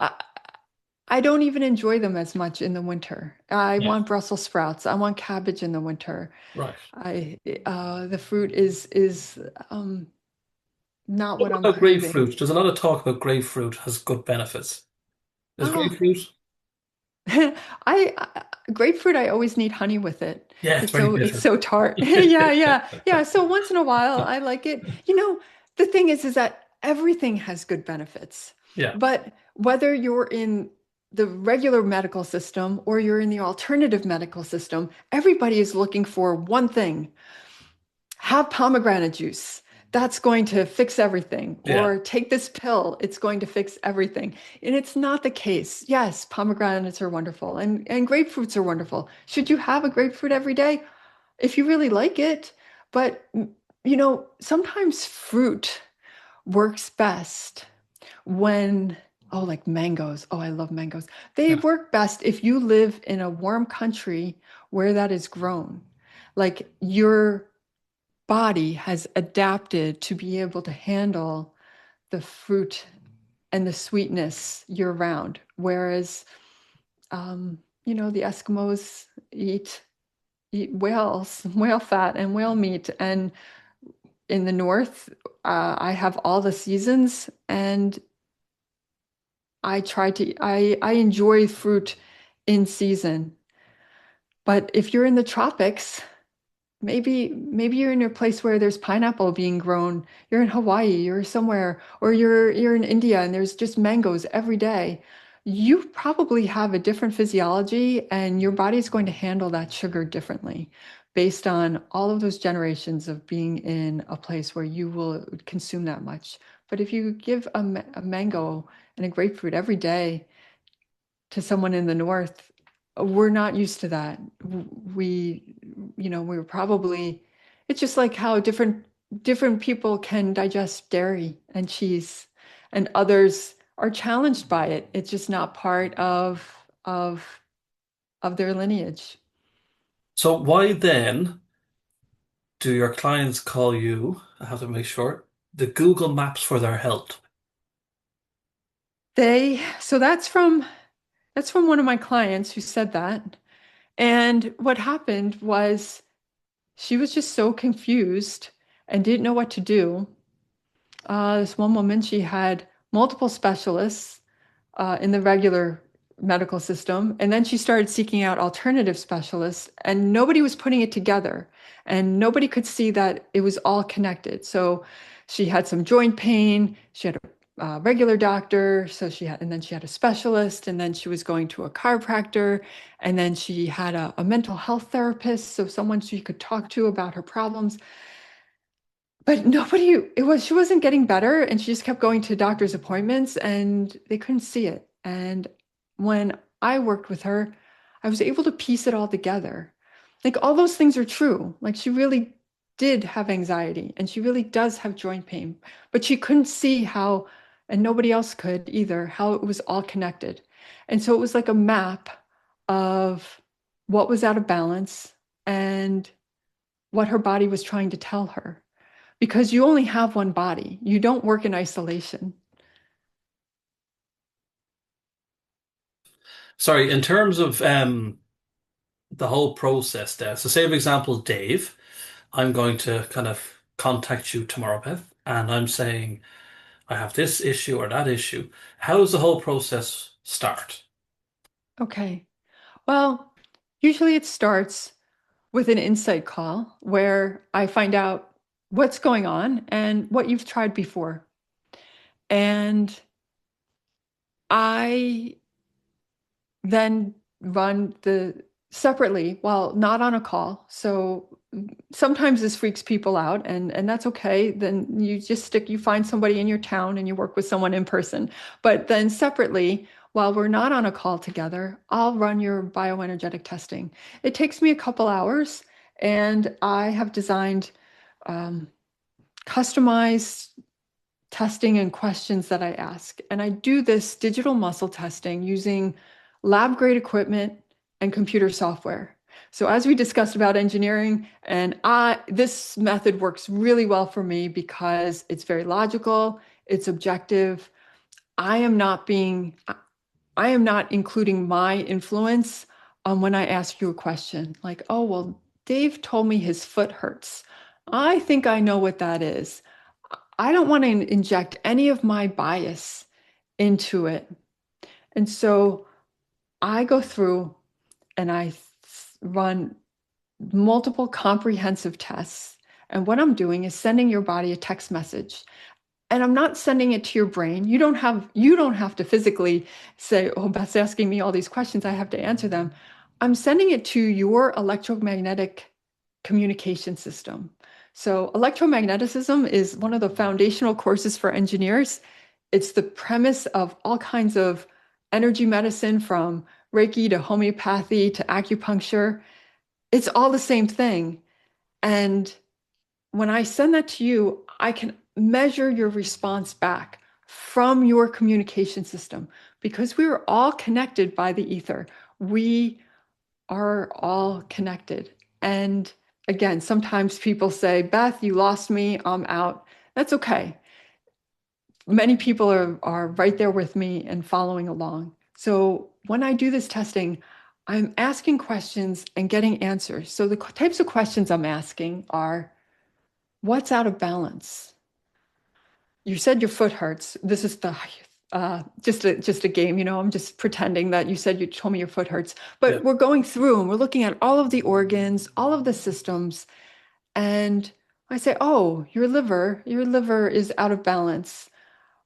I don't even enjoy them as much in the winter. I Yeah. want Brussels sprouts. I want cabbage in the winter. Right. I the fruit is not What what I'm about craving. grapefruit? There's a lot of talk about grapefruit has good benefits. Is Oh, grapefruit? I grapefruit. I always need honey with it. Yeah, it's very It's bitter. so tart. Yeah, yeah, yeah. So once in a while, I like it. The thing is that everything has good benefits, Yeah. but whether you're in the regular medical system or you're in the alternative medical system, everybody is looking for one thing: have pomegranate juice. That's going to fix everything. Yeah. Or take this pill, it's going to fix everything. And it's not the case. Yes, pomegranates are wonderful and grapefruits are wonderful. Should you have a grapefruit every day? If you really like it. But, sometimes fruit works best when, oh, like mangoes. Oh, I love mangoes. They Yeah. work best if you live in a warm country where that is grown. Like your body has adapted to be able to handle the fruit and the sweetness year round. Whereas, the Eskimos eat whale fat and whale meat. And in the north, I have all the seasons, and I enjoy fruit in season. But if you're in the tropics, maybe you're in a place where there's pineapple being grown. You're in Hawaii, you're somewhere, or you're in India and there's just mangoes every day. You probably have a different physiology and your body is going to handle that sugar differently based on all of those generations of being in a place where you will consume that much. But if you give a mango and a grapefruit every day to someone in the north, we're not used to that. We, we were probably, it's just like how different people can digest dairy and cheese, and others are challenged by it. It's just not part of their lineage. So why then do your clients call you, I have to make sure, the Google Maps for their health? So that's from one of my clients who said that. And what happened was she was just so confused and didn't know what to do. This one woman, she had multiple specialists in the regular medical system, and then she started seeking out alternative specialists, and nobody was putting it together, and nobody could see that it was all connected. So she had some joint pain, she had a regular doctor, and then she had a specialist, and then she was going to a chiropractor, and then she had a mental health therapist, so someone she could talk to about her problems. But she wasn't getting better and she just kept going to doctor's appointments and they couldn't see it. And when I worked with her, I was able to piece it all together. Like all those things are true. Like she really did have anxiety and she really does have joint pain, but she couldn't see how, and nobody else could either, how it was all connected. And so it was like a map of what was out of balance and what her body was trying to tell her. Because you only have one body, you don't work in isolation. Sorry, in terms of the whole process there. So say for example, Dave, I'm going to kind of contact you tomorrow, Beth, and I'm saying I have this issue or that issue. How does the whole process start? Okay. Well, usually it starts with an insight call where I find out what's going on and what you've tried before. And I then run the separately while not on a call. So sometimes this freaks people out and that's okay. Then you find somebody in your town and you work with someone in person. But then separately, while we're not on a call together, I'll run your bioenergetic testing. It takes me a couple hours and I have designed um, customized testing and questions that I ask. And I do this digital muscle testing using lab grade equipment and computer software. So as we discussed about engineering, and this method works really well for me because it's very logical, it's objective. I am not being I am not including my influence when I ask you a question like, oh, well, Dave told me his foot hurts. I think I know what that is. I don't want to inject any of my bias into it. And so I go through and I run multiple comprehensive tests. And what I'm doing is sending your body a text message. And I'm not sending it to your brain. You don't have to physically say, "Oh, Beth's asking me all these questions. I have to answer them." I'm sending it to your electromagnetic communication system. So electromagnetism is one of the foundational courses for engineers. It's the premise of all kinds of energy medicine, from Reiki to homeopathy to acupuncture. It's all the same thing. And when I send that to you, I can measure your response back from your communication system because we are all connected by the ether. We are all connected. And again, sometimes people say, Beth, you lost me, I'm out. That's okay. Many people are right there with me and following along. So when I do this testing, I'm asking questions and getting answers. So the types of questions I'm asking are, what's out of balance? You said your foot hurts. This is the just a game, I'm just pretending that you said you told me your foot hurts. Yeah. But we're going through and we're looking at all of the organs, all of the systems, and I say, oh, your liver is out of balance,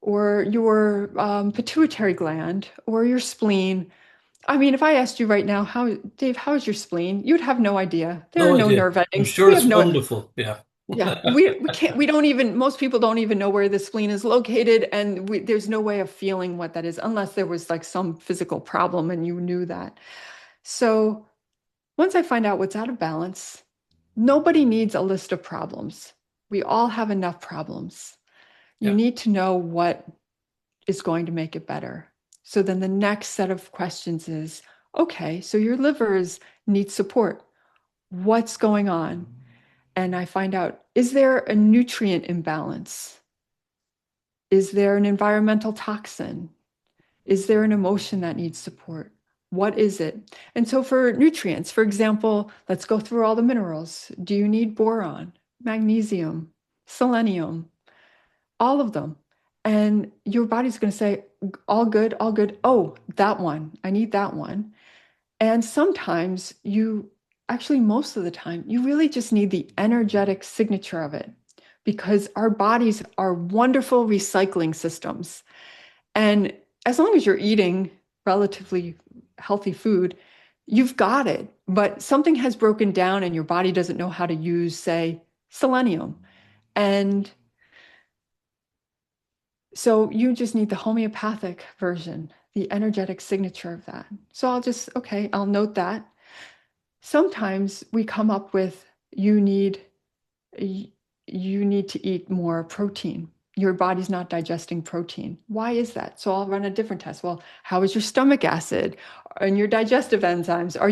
or your pituitary gland, or your spleen. I mean, if I asked you right now, Dave, how's your spleen? You'd have no idea. There are No no idea. nerve I'm endings. sure We have it's no, wonderful. Yeah. yeah, we can't, we don't even, most people don't even know where the spleen is located. And there's no way of feeling what that is unless there was like some physical problem and you knew that. So once I find out what's out of balance, nobody needs a list of problems. We all have enough problems. You Yeah. need to know what is going to make it better. So then the next set of questions is, okay, so your needs support. What's going on? And I find out, is there a nutrient imbalance? Is there an environmental toxin? Is there an emotion that needs support? What is it? And so for nutrients, for example, let's go through all the minerals. Do you need boron, magnesium, selenium, all of them? And your body's going to say, all good, all good. Oh, that one. I need that one. And sometimes actually, most of the time, you really just need the energetic signature of it because our bodies are wonderful recycling systems. And as long as you're eating relatively healthy food, you've got it. But something has broken down and your body doesn't know how to use, say, selenium. And so you just need the homeopathic version, the energetic signature of that. So okay, I'll note that. Sometimes we come up with you need to eat more protein. your body's not digesting protein. Why is that? So I'll run a different test. Well, how is your stomach acid and your digestive enzymes? Are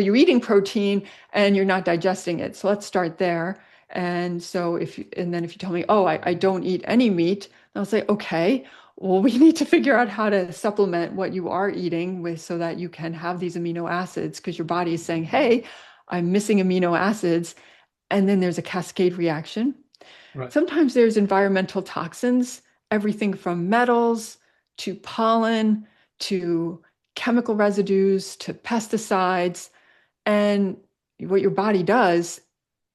you eating protein and you're not digesting it? So let's start there. And so and then if you tell me, oh, I don't eat any meat, I'll say, okay, well, we need to figure out how to supplement what you are eating with so that you can have these amino acids because your body is saying, hey, I'm missing amino acids. And then there's a cascade reaction. Right. Sometimes there's environmental toxins, everything from metals to pollen to chemical residues to pesticides. And what your body does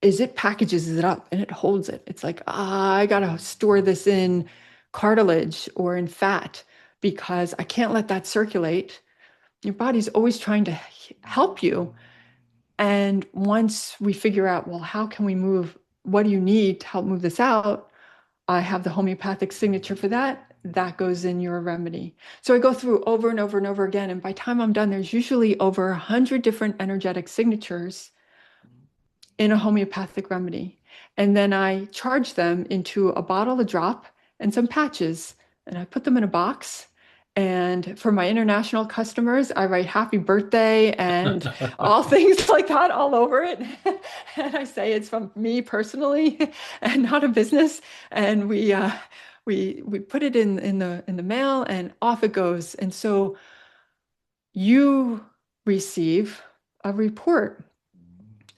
is it packages it up and it holds it. It's like, I got to store this in cartilage or in fat because I can't let that circulate. Your body's always trying to help you. And once we figure out, well, how can we move? What do you need to help move this out? I have the homeopathic signature for that. That goes in your remedy. So I go through over and over and over again. And by the time I'm done, there's usually over 100 different energetic signatures in a homeopathic remedy. And then I charge them into a bottle, a drop, and some patches. And I put them in a box. And for my international customers, I write happy birthday and all things like that all over it. And I say it's from me personally and not a business. And we put it in the mail and off it goes. And so you receive a report.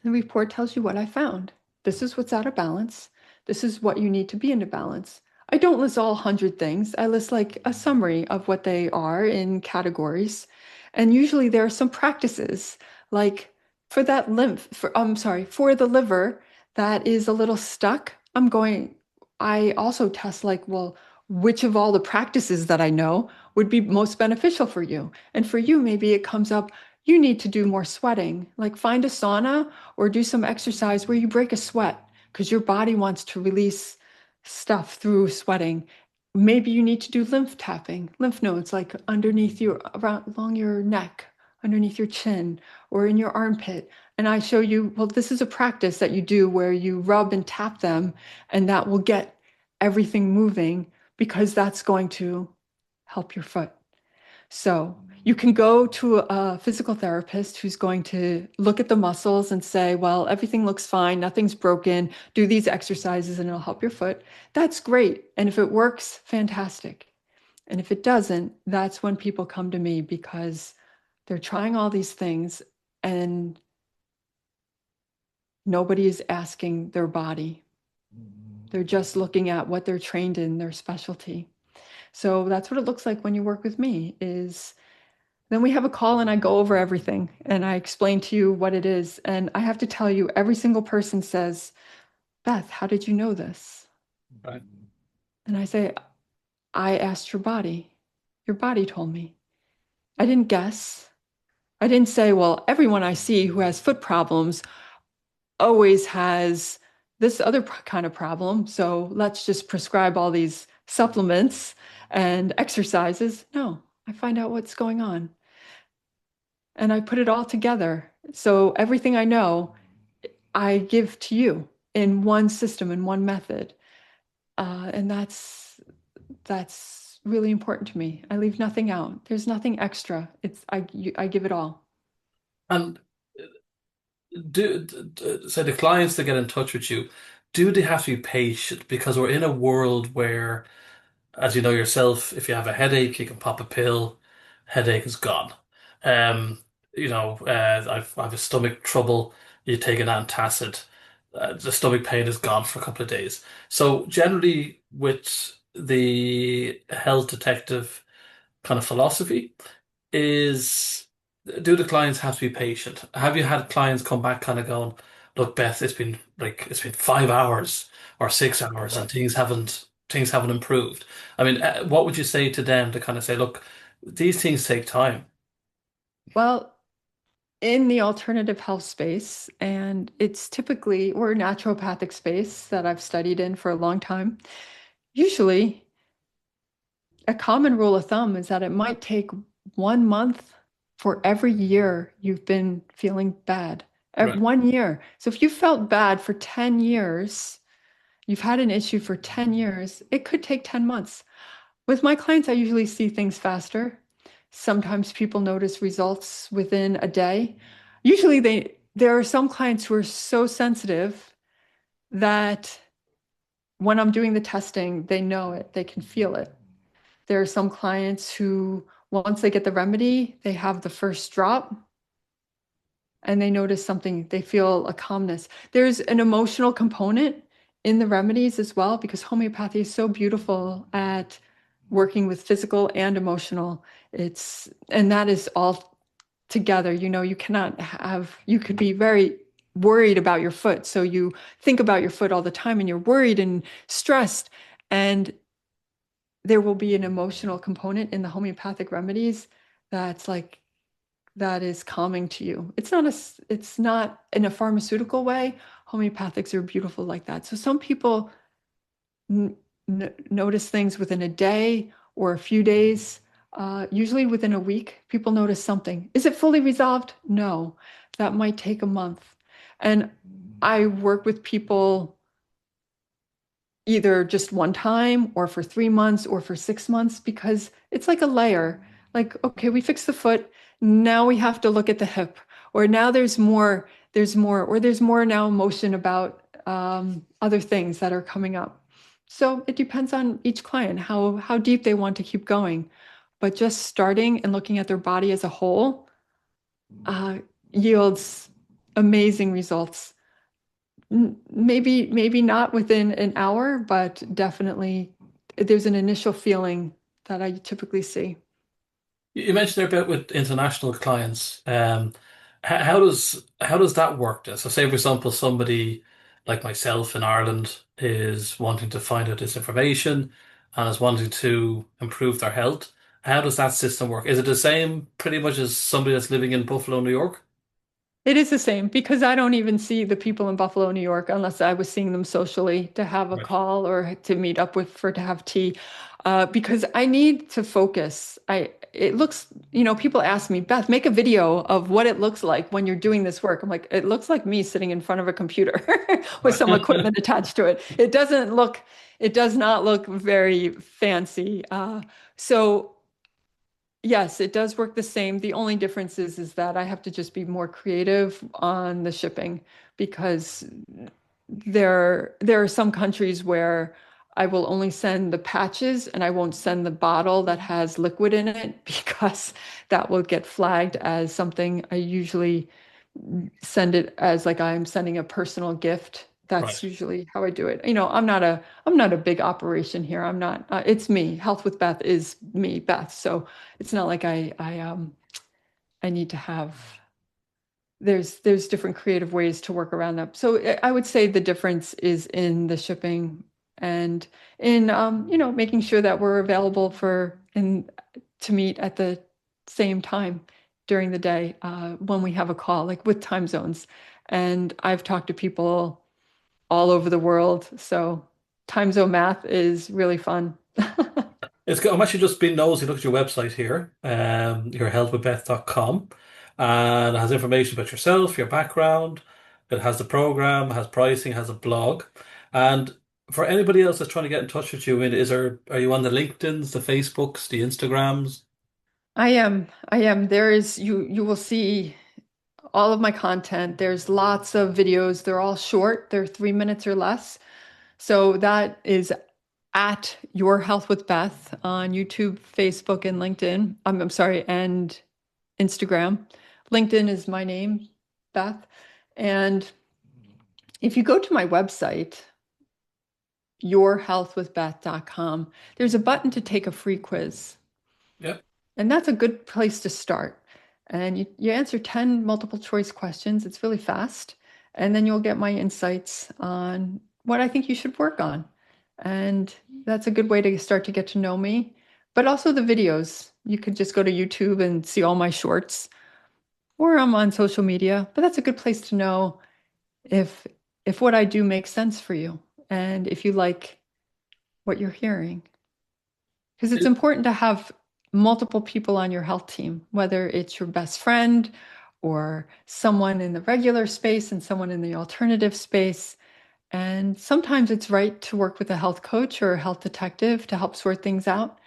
The report tells you what I found. This is what's out of balance. This is what you need to be into balance. I don't list all 100 things. I list like a summary of what they are in categories. And usually there are some practices like for that I'm sorry, for the liver that is a little stuck. I also test like, well, which of all the practices that I know would be most beneficial for you? And for you, maybe it comes up, you need to do more sweating, like find a sauna or do some exercise where you break a sweat because your body wants to release stuff through sweating. Maybe you need to do lymph tapping, lymph nodes like underneath your around along your neck, underneath your chin, or in your armpit. And I show you, well, this is a practice that you do where you rub and tap them, and that will get everything moving because that's going to help your foot. So you can go to a physical therapist who's going to look at the muscles and say, well, everything looks fine, nothing's broken, do these exercises and it'll help your foot. That's great. And if it works, fantastic. And if it doesn't, that's when people come to me because they're trying all these things and nobody is asking their body. They're just looking at what they're trained in, their specialty. So that's what it looks like when you work with me is then we have a call and I go over everything and I explain to you what it is. And I have to tell you, every single person says, Beth, how did you know this? Right. And I say, I asked your body. Your body told me. I didn't guess. I didn't say, well, everyone I see who has foot problems always has this other kind of problem. So let's just prescribe all these supplements and exercises. No, I find out what's going on and I put it all together. So everything I know, I give to you in one system, in one method. And that's really important to me. I leave nothing out. There's nothing extra. I give it all. And so the clients that get in touch with you, do they have to be patient? Because we're in a world where, as you know yourself, if you have a headache, you can pop a pill, headache is gone. Um, I have a stomach trouble, you take an antacid, the stomach pain is gone for a couple of days. So generally, with the health detective kind of philosophy, is do the clients have to be patient? Have you had clients come back kind of going, look, Beth, it's been 5 hours or 6 hours and things haven't improved. I mean, what would you say to them to kind of say, look, these things take time, Well, in the alternative health space, and it's typically or naturopathic space that I've studied in for a long time, usually a common rule of thumb is that it might take 1 month for every year you've been feeling bad. right? 1 year. So if you felt bad for 10 years, You've had an issue for 10 years. It could take 10 months. With my clients, I usually see things faster. Sometimes people notice results within a day. Usually there are some clients who are so sensitive that when I'm doing the testing, they know it, they can feel it. There are some clients who, once they get the remedy, they have the first drop and they notice something, they feel a calmness. There's an emotional component in the remedies as well, because homeopathy is so beautiful at working with physical and emotional. And that is all together. You cannot have, you could be very worried about your foot. So you think about your foot all the time and you're worried and stressed. And there will be an emotional component in the homeopathic remedies that's like that is calming to you. It's not in a pharmaceutical way. Homeopathics are beautiful like that. So some people notice things within a day or a few days. Usually within a week, people notice something. Is it fully resolved? No, that might take a month. And I work with people either just one time or for 3 months or for 6 months because it's like a layer. Like, okay, we fixed the foot. Now we have to look at the hip, or now there's more now emotion about other things that are coming up. So it depends on each client, how deep they want to keep going. But just starting and looking at their body as a whole uh, yields amazing results. Maybe not within an hour, but definitely there's an initial feeling that I typically see. You mentioned there a bit with international clients. How does that work then? So say, for example, somebody like myself in Ireland is wanting to find out this information and is wanting to improve their health. How does that system work? Is it the same pretty much as somebody that's living in Buffalo, New York? It is the same because I don't even see the people in Buffalo, New York, unless I was seeing them socially to have a Right. call or to meet up with for to have tea. Because I need to focus. It looks, people ask me, Beth, make a video of what it looks like when you're doing this work. I'm like, it looks like me sitting in front of a computer with some Right. equipment attached to it. It does not look very fancy. So yes, it does work the same. The only difference is that I have to just be more creative on the shipping because there are some countries where I will only send the patches and I won't send the bottle that has liquid in it because that will get flagged as something. I usually send it as like I'm sending a personal gift. Right. That's usually how I do it. I'm not a big operation here. I'm not it's me. Health with Beth is me, Beth. So it's not like I need to have there's different creative ways to work around that. So I would say the difference is in the shipping and in making sure that we're available for and to meet at the same time during the day when we have a call, like with time zones. And I've talked to people all over the world, so time zone math is really fun. It's good. I'm actually just being nosy. Look at your website here, yourhealthwithbeth.com, and it has information about yourself, your background. It has the program, has pricing, has a blog. And for anybody else that's trying to get in touch with you, are you on the LinkedIn's, the Facebooks, the Instagrams? I am. You will see all of my content. There's lots of videos. They're all short. They're 3 minutes or less. So that is at Your Health with Beth on YouTube, Facebook, and LinkedIn. I'm sorry, and Instagram. LinkedIn is my name, Beth. And if you go to my website, yourhealthwithbeth.com, there's a button to take a free quiz. Yep. And that's a good place to start. And you answer 10 multiple choice questions. It's really fast. And then you'll get my insights on what I think you should work on. And that's a good way to start to get to know me. But also the videos. You could just go to YouTube and see all my shorts, or I'm on social media. But that's a good place to know if if what I do makes sense for you and if you like what you're hearing. Because it's important to have multiple people on your health team, whether it's your best friend or someone in the regular space and someone in the alternative space. And sometimes it's right to work with a health coach or a health detective to help sort things out.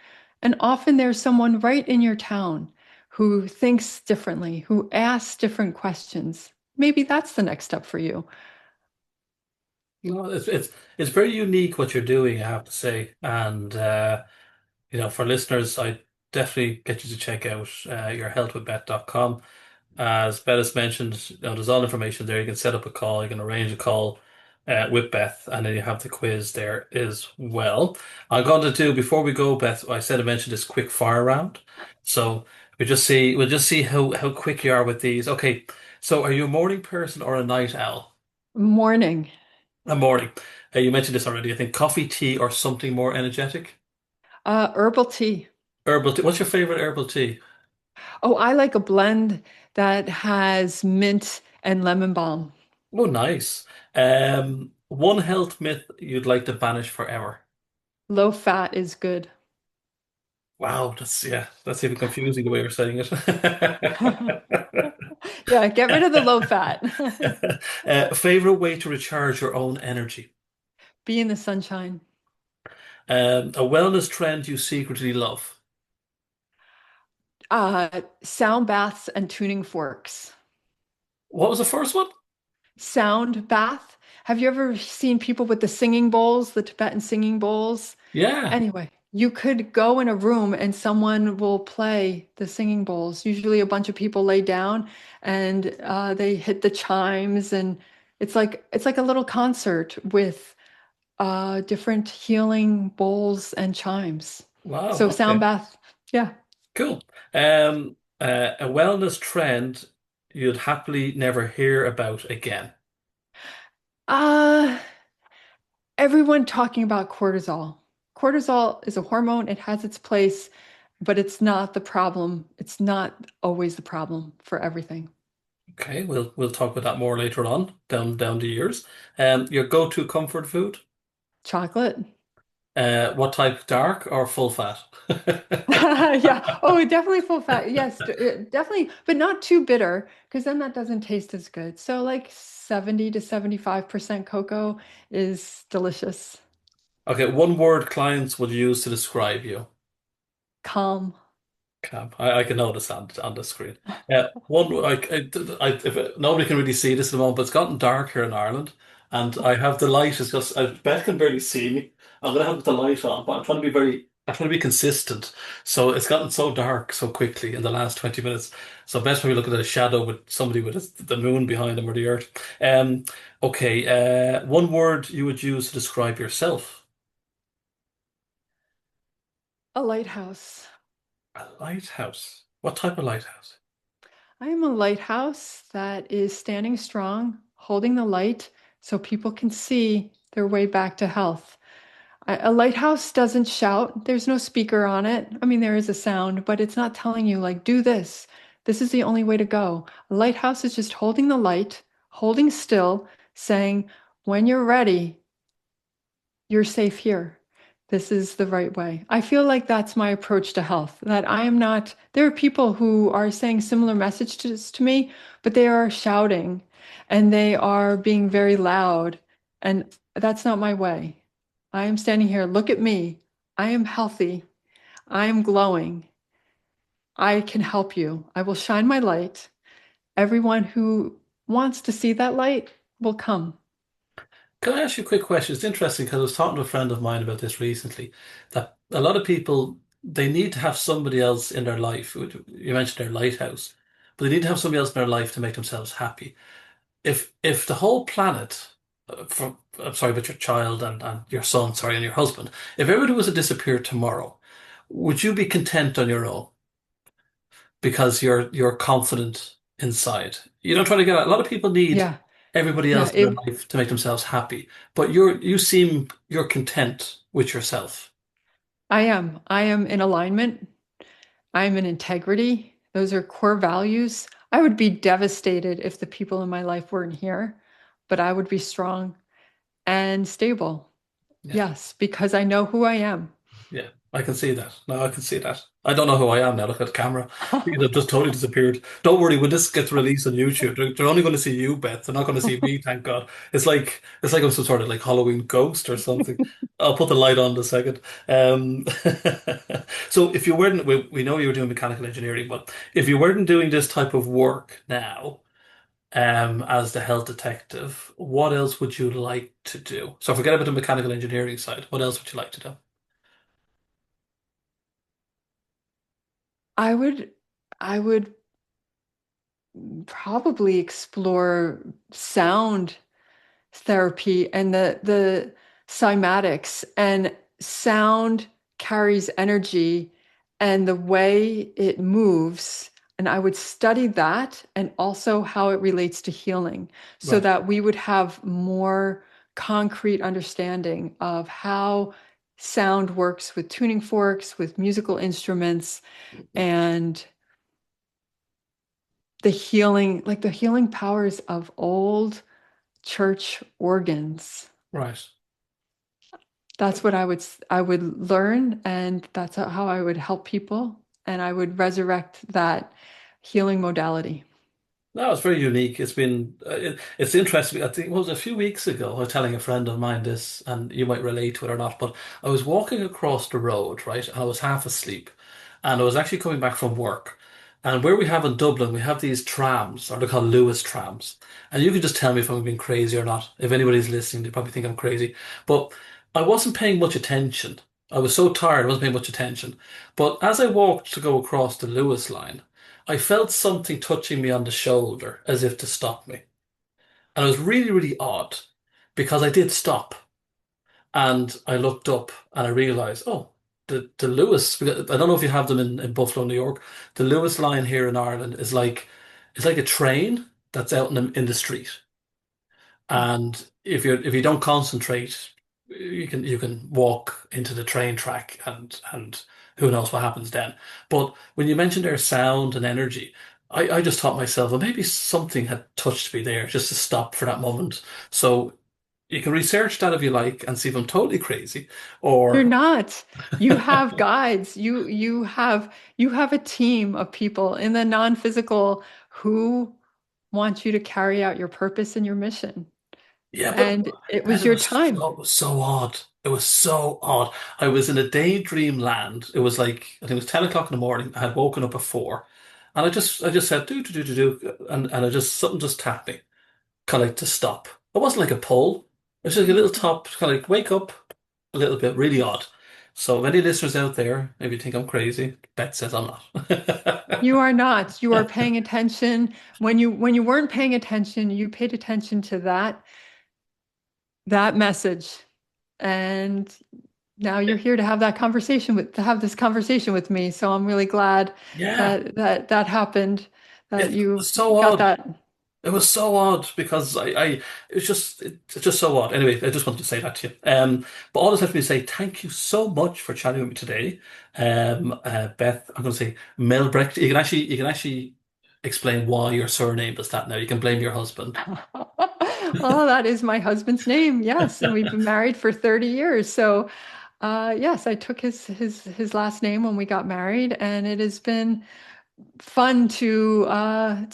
And often there's someone right in your town who thinks differently, who asks different questions. Maybe that's the next step for you. No, it's very unique what you're doing, I have to say. And for listeners, I definitely get you to check out yourhealthwithbeth.com. As Beth has mentioned, there's all information there. You can set up a call, you can arrange a call with Beth, and then you have the quiz there as well. I'm going to do before we go, Beth. I said I mentioned this quick fire round, so we'll just see how quick you are with these. Okay, so are you a morning person or a night owl? Morning, A morning. You mentioned this already. I think coffee, tea, or something more energetic. herbal tea. Herbal tea. What's your favorite herbal tea? Oh, I like a blend that has mint and lemon balm. Oh, nice. One health myth you'd like to banish forever. Low fat is good. Wow, that's even confusing the way you're saying it. Yeah, get rid of the low fat. Favorite way to recharge your own energy. Be in the sunshine. A wellness trend you secretly love. Sound baths and tuning forks. What was the first one? Sound bath. Have you ever seen people with the singing bowls, the Tibetan singing bowls? Yeah. Anyway, you could go in a room and someone will play the singing bowls. Usually, a bunch of people lay down and they hit the chimes, and it's like a little concert with different healing bowls and chimes. Wow. So sound Okay. bath, yeah. Cool. A wellness trend you'd happily never hear about again. Uh, Everyone talking about cortisol. Cortisol is a hormone, it has its place, but it's not the problem. It's not always the problem for everything. Okay, we'll talk about that more later on, down the years. Your go-to comfort food? Chocolate. What type, dark or full fat? Yeah. Oh, definitely full fat. Yes, definitely, but not too bitter because then that doesn't taste as good. So like 70 to 75% cocoa is delicious. Okay, one word clients would use to describe you. Calm. Cam. I can notice on the screen. One, if nobody can really see this at the moment, but it's gotten dark here in Ireland, and I have the light. Is just Beth can barely see me. I'm gonna have the light on, but I'm trying to be consistent. So it's gotten so dark so quickly in the last 20 minutes. So Beth's probably looking at a shadow with somebody with the moon behind him or the earth. Okay. One word you would use to describe yourself. A lighthouse. A lighthouse. What type of lighthouse? I am a lighthouse that is standing strong, holding the light so people can see their way back to health. A lighthouse doesn't shout. There's no speaker on it. I mean, there is a sound, but it's not telling you, like, do this. This is the only way to go. A lighthouse is just holding the light, holding still, saying, when you're ready, you're safe here. This is the right way. I feel like that's my approach to health, that I am not, there are people who are saying similar messages to me, but they are shouting and they are being very loud. And that's not my way. I am standing here. Look at me. I am healthy. I am glowing. I can help you. I will shine my light. Everyone who wants to see that light will come. Can I ask you a quick question? It's interesting because I was talking to a friend of mine about this recently, that a lot of people they need to have somebody else in their life. You mentioned their lighthouse, but they need to have somebody else in their life to make themselves happy. If the whole planet, I'm sorry, but your child and your son, sorry, and your husband, if everybody was to disappear tomorrow, would you be content on your own because you're confident inside? You don't try to get out. A lot of people need Yeah. everybody Yeah. else in their life to make themselves happy, but you're content with yourself. I am. I am in alignment. I'm in integrity. Those are core values. I would be devastated if the people in my life weren't here, but I would be strong and stable. Yeah, Yes, because I know who I am. yeah. I can see that. No, I can see that. I don't know who I am now. Look at the camera. I've just totally disappeared. Don't worry, when this gets released on YouTube, they're only going to see you, Beth. They're not going to see me, thank God. It's like I'm some sort of like Halloween ghost or something. I'll put the light on in a second. Um, so if you weren't, we know you were doing mechanical engineering, but if you weren't doing this type of work now, as the health detective, what else would you like to do? So forget about the mechanical engineering side. What else would you like to do? I would I would probably explore sound therapy and the cymatics, and sound carries energy and the way it moves, and I would study that and also how it relates to healing so Right. that we would have more concrete understanding of how sound works with tuning forks, with musical instruments, and the healing powers of old church organs. Right. That's what I would learn, and that's how I would help people, and I would resurrect that healing modality. No, it's very unique. It's interesting. I think it was a few weeks ago. I was telling a friend of mine this, and you might relate to it or not. But I was walking across the road, right, and I was half asleep, and I was actually coming back from work. And where we have in Dublin, we have these trams, or they're called Lewis trams. And you can just tell me if I'm being crazy or not. If anybody's listening, they probably think I'm crazy. But I wasn't paying much attention. I was so tired, I wasn't paying much attention. But as I walked to go across the Lewis line, I felt something touching me on the shoulder as if to stop me. And it was really, really odd because I did stop and I looked up and I realized, oh, the Lewis, I don't know if you have them in Buffalo, New York. The Lewis line here in Ireland is like, it's like a train that's out in the street. And if you don't concentrate, you can walk into the train track and who knows what happens then. But when you mentioned their sound and energy, I just thought myself, well, maybe something had touched me there just to stop for that moment. So you can research that if you like and see if I'm totally crazy You're or not. You have guides. You have a team of people in the non-physical who want you to carry out your purpose and your mission. yeah, but And it Beth, was your time. it was so odd. It was so odd. I was in a daydream land. It was like I think it was 10 o'clock in the morning. I had woken up at 4. And I just said do and I just something just tapped me, kind of like to stop. It wasn't like a pull. It was just like a little top, kind of like wake up a little bit, really odd. So if any listeners out there maybe think I'm crazy, Beth says I'm not. You are not. You are paying attention. When you weren't paying attention, you paid attention to that message. And now you're here to have this conversation with me. So I'm really glad Yeah, that happened, that it you was so got odd. that. It was so odd because it's just so odd. Anyway, I just wanted to say that to you. But all this left me to say thank you so much for chatting with me today. Beth, I'm going to say Mielbrecht. You can actually explain why your surname is that now. You can blame your husband. Oh, that is my husband's name. Yes, and we've been married for 30 years. So, yes, I took his last name when we got married, and it has been fun to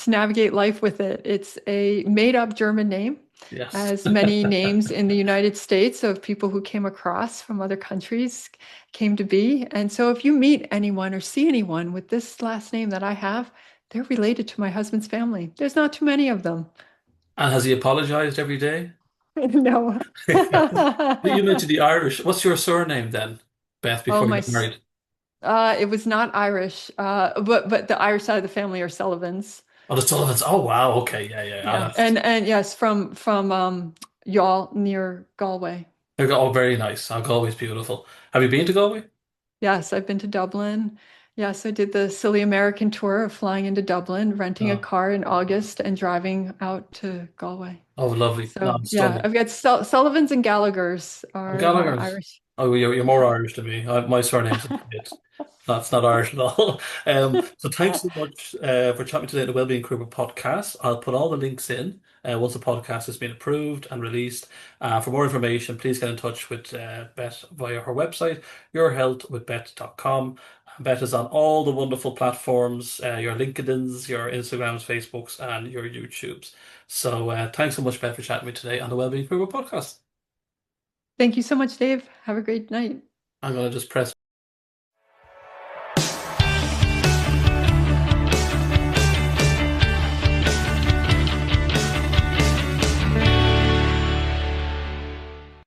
navigate life with it. It's a made-up German name, Yes. as many names in the United States of people who came across from other countries came to be. And so if you meet anyone or see anyone with this last name that I have, they're related to my husband's family. There's not too many of them. And has he apologized every day? No. You mentioned the Irish. What's your surname then, Beth, Oh, before you got married? it was not Irish, but the Irish side of the family are Sullivans. Oh, the Sullivans. Oh, wow. Okay. Yeah, yeah. Yeah, and yes, from Youghal near Galway. Oh, very nice. Oh, Galway's beautiful. Have you been to Galway? Yes, I've been to Dublin. Yes, I did the silly American tour of flying into Dublin, renting a Oh, car in August, and driving out to Galway. oh, lovely. No, So I'm yeah, stunning. I've got Sullivans and Gallagher's And are Gallagher's. Irish. Oh, you're more Irish than me. My surname's Pitt. That's not Irish at all. So thanks so much for chatting today at the Wellbeing Crew podcast. I'll put all the links in once the podcast has been approved and released. For more information, please get in touch with Beth via her website, yourhealthwithbeth.com. Beth is on all the wonderful platforms, your LinkedIn's, your Instagrams, Facebooks, and your YouTubes. So thanks so much, Beth, for chatting with me today on the Wellbeing Crew podcast. Thank you so much, Dave. Have a great night. I'm going to just press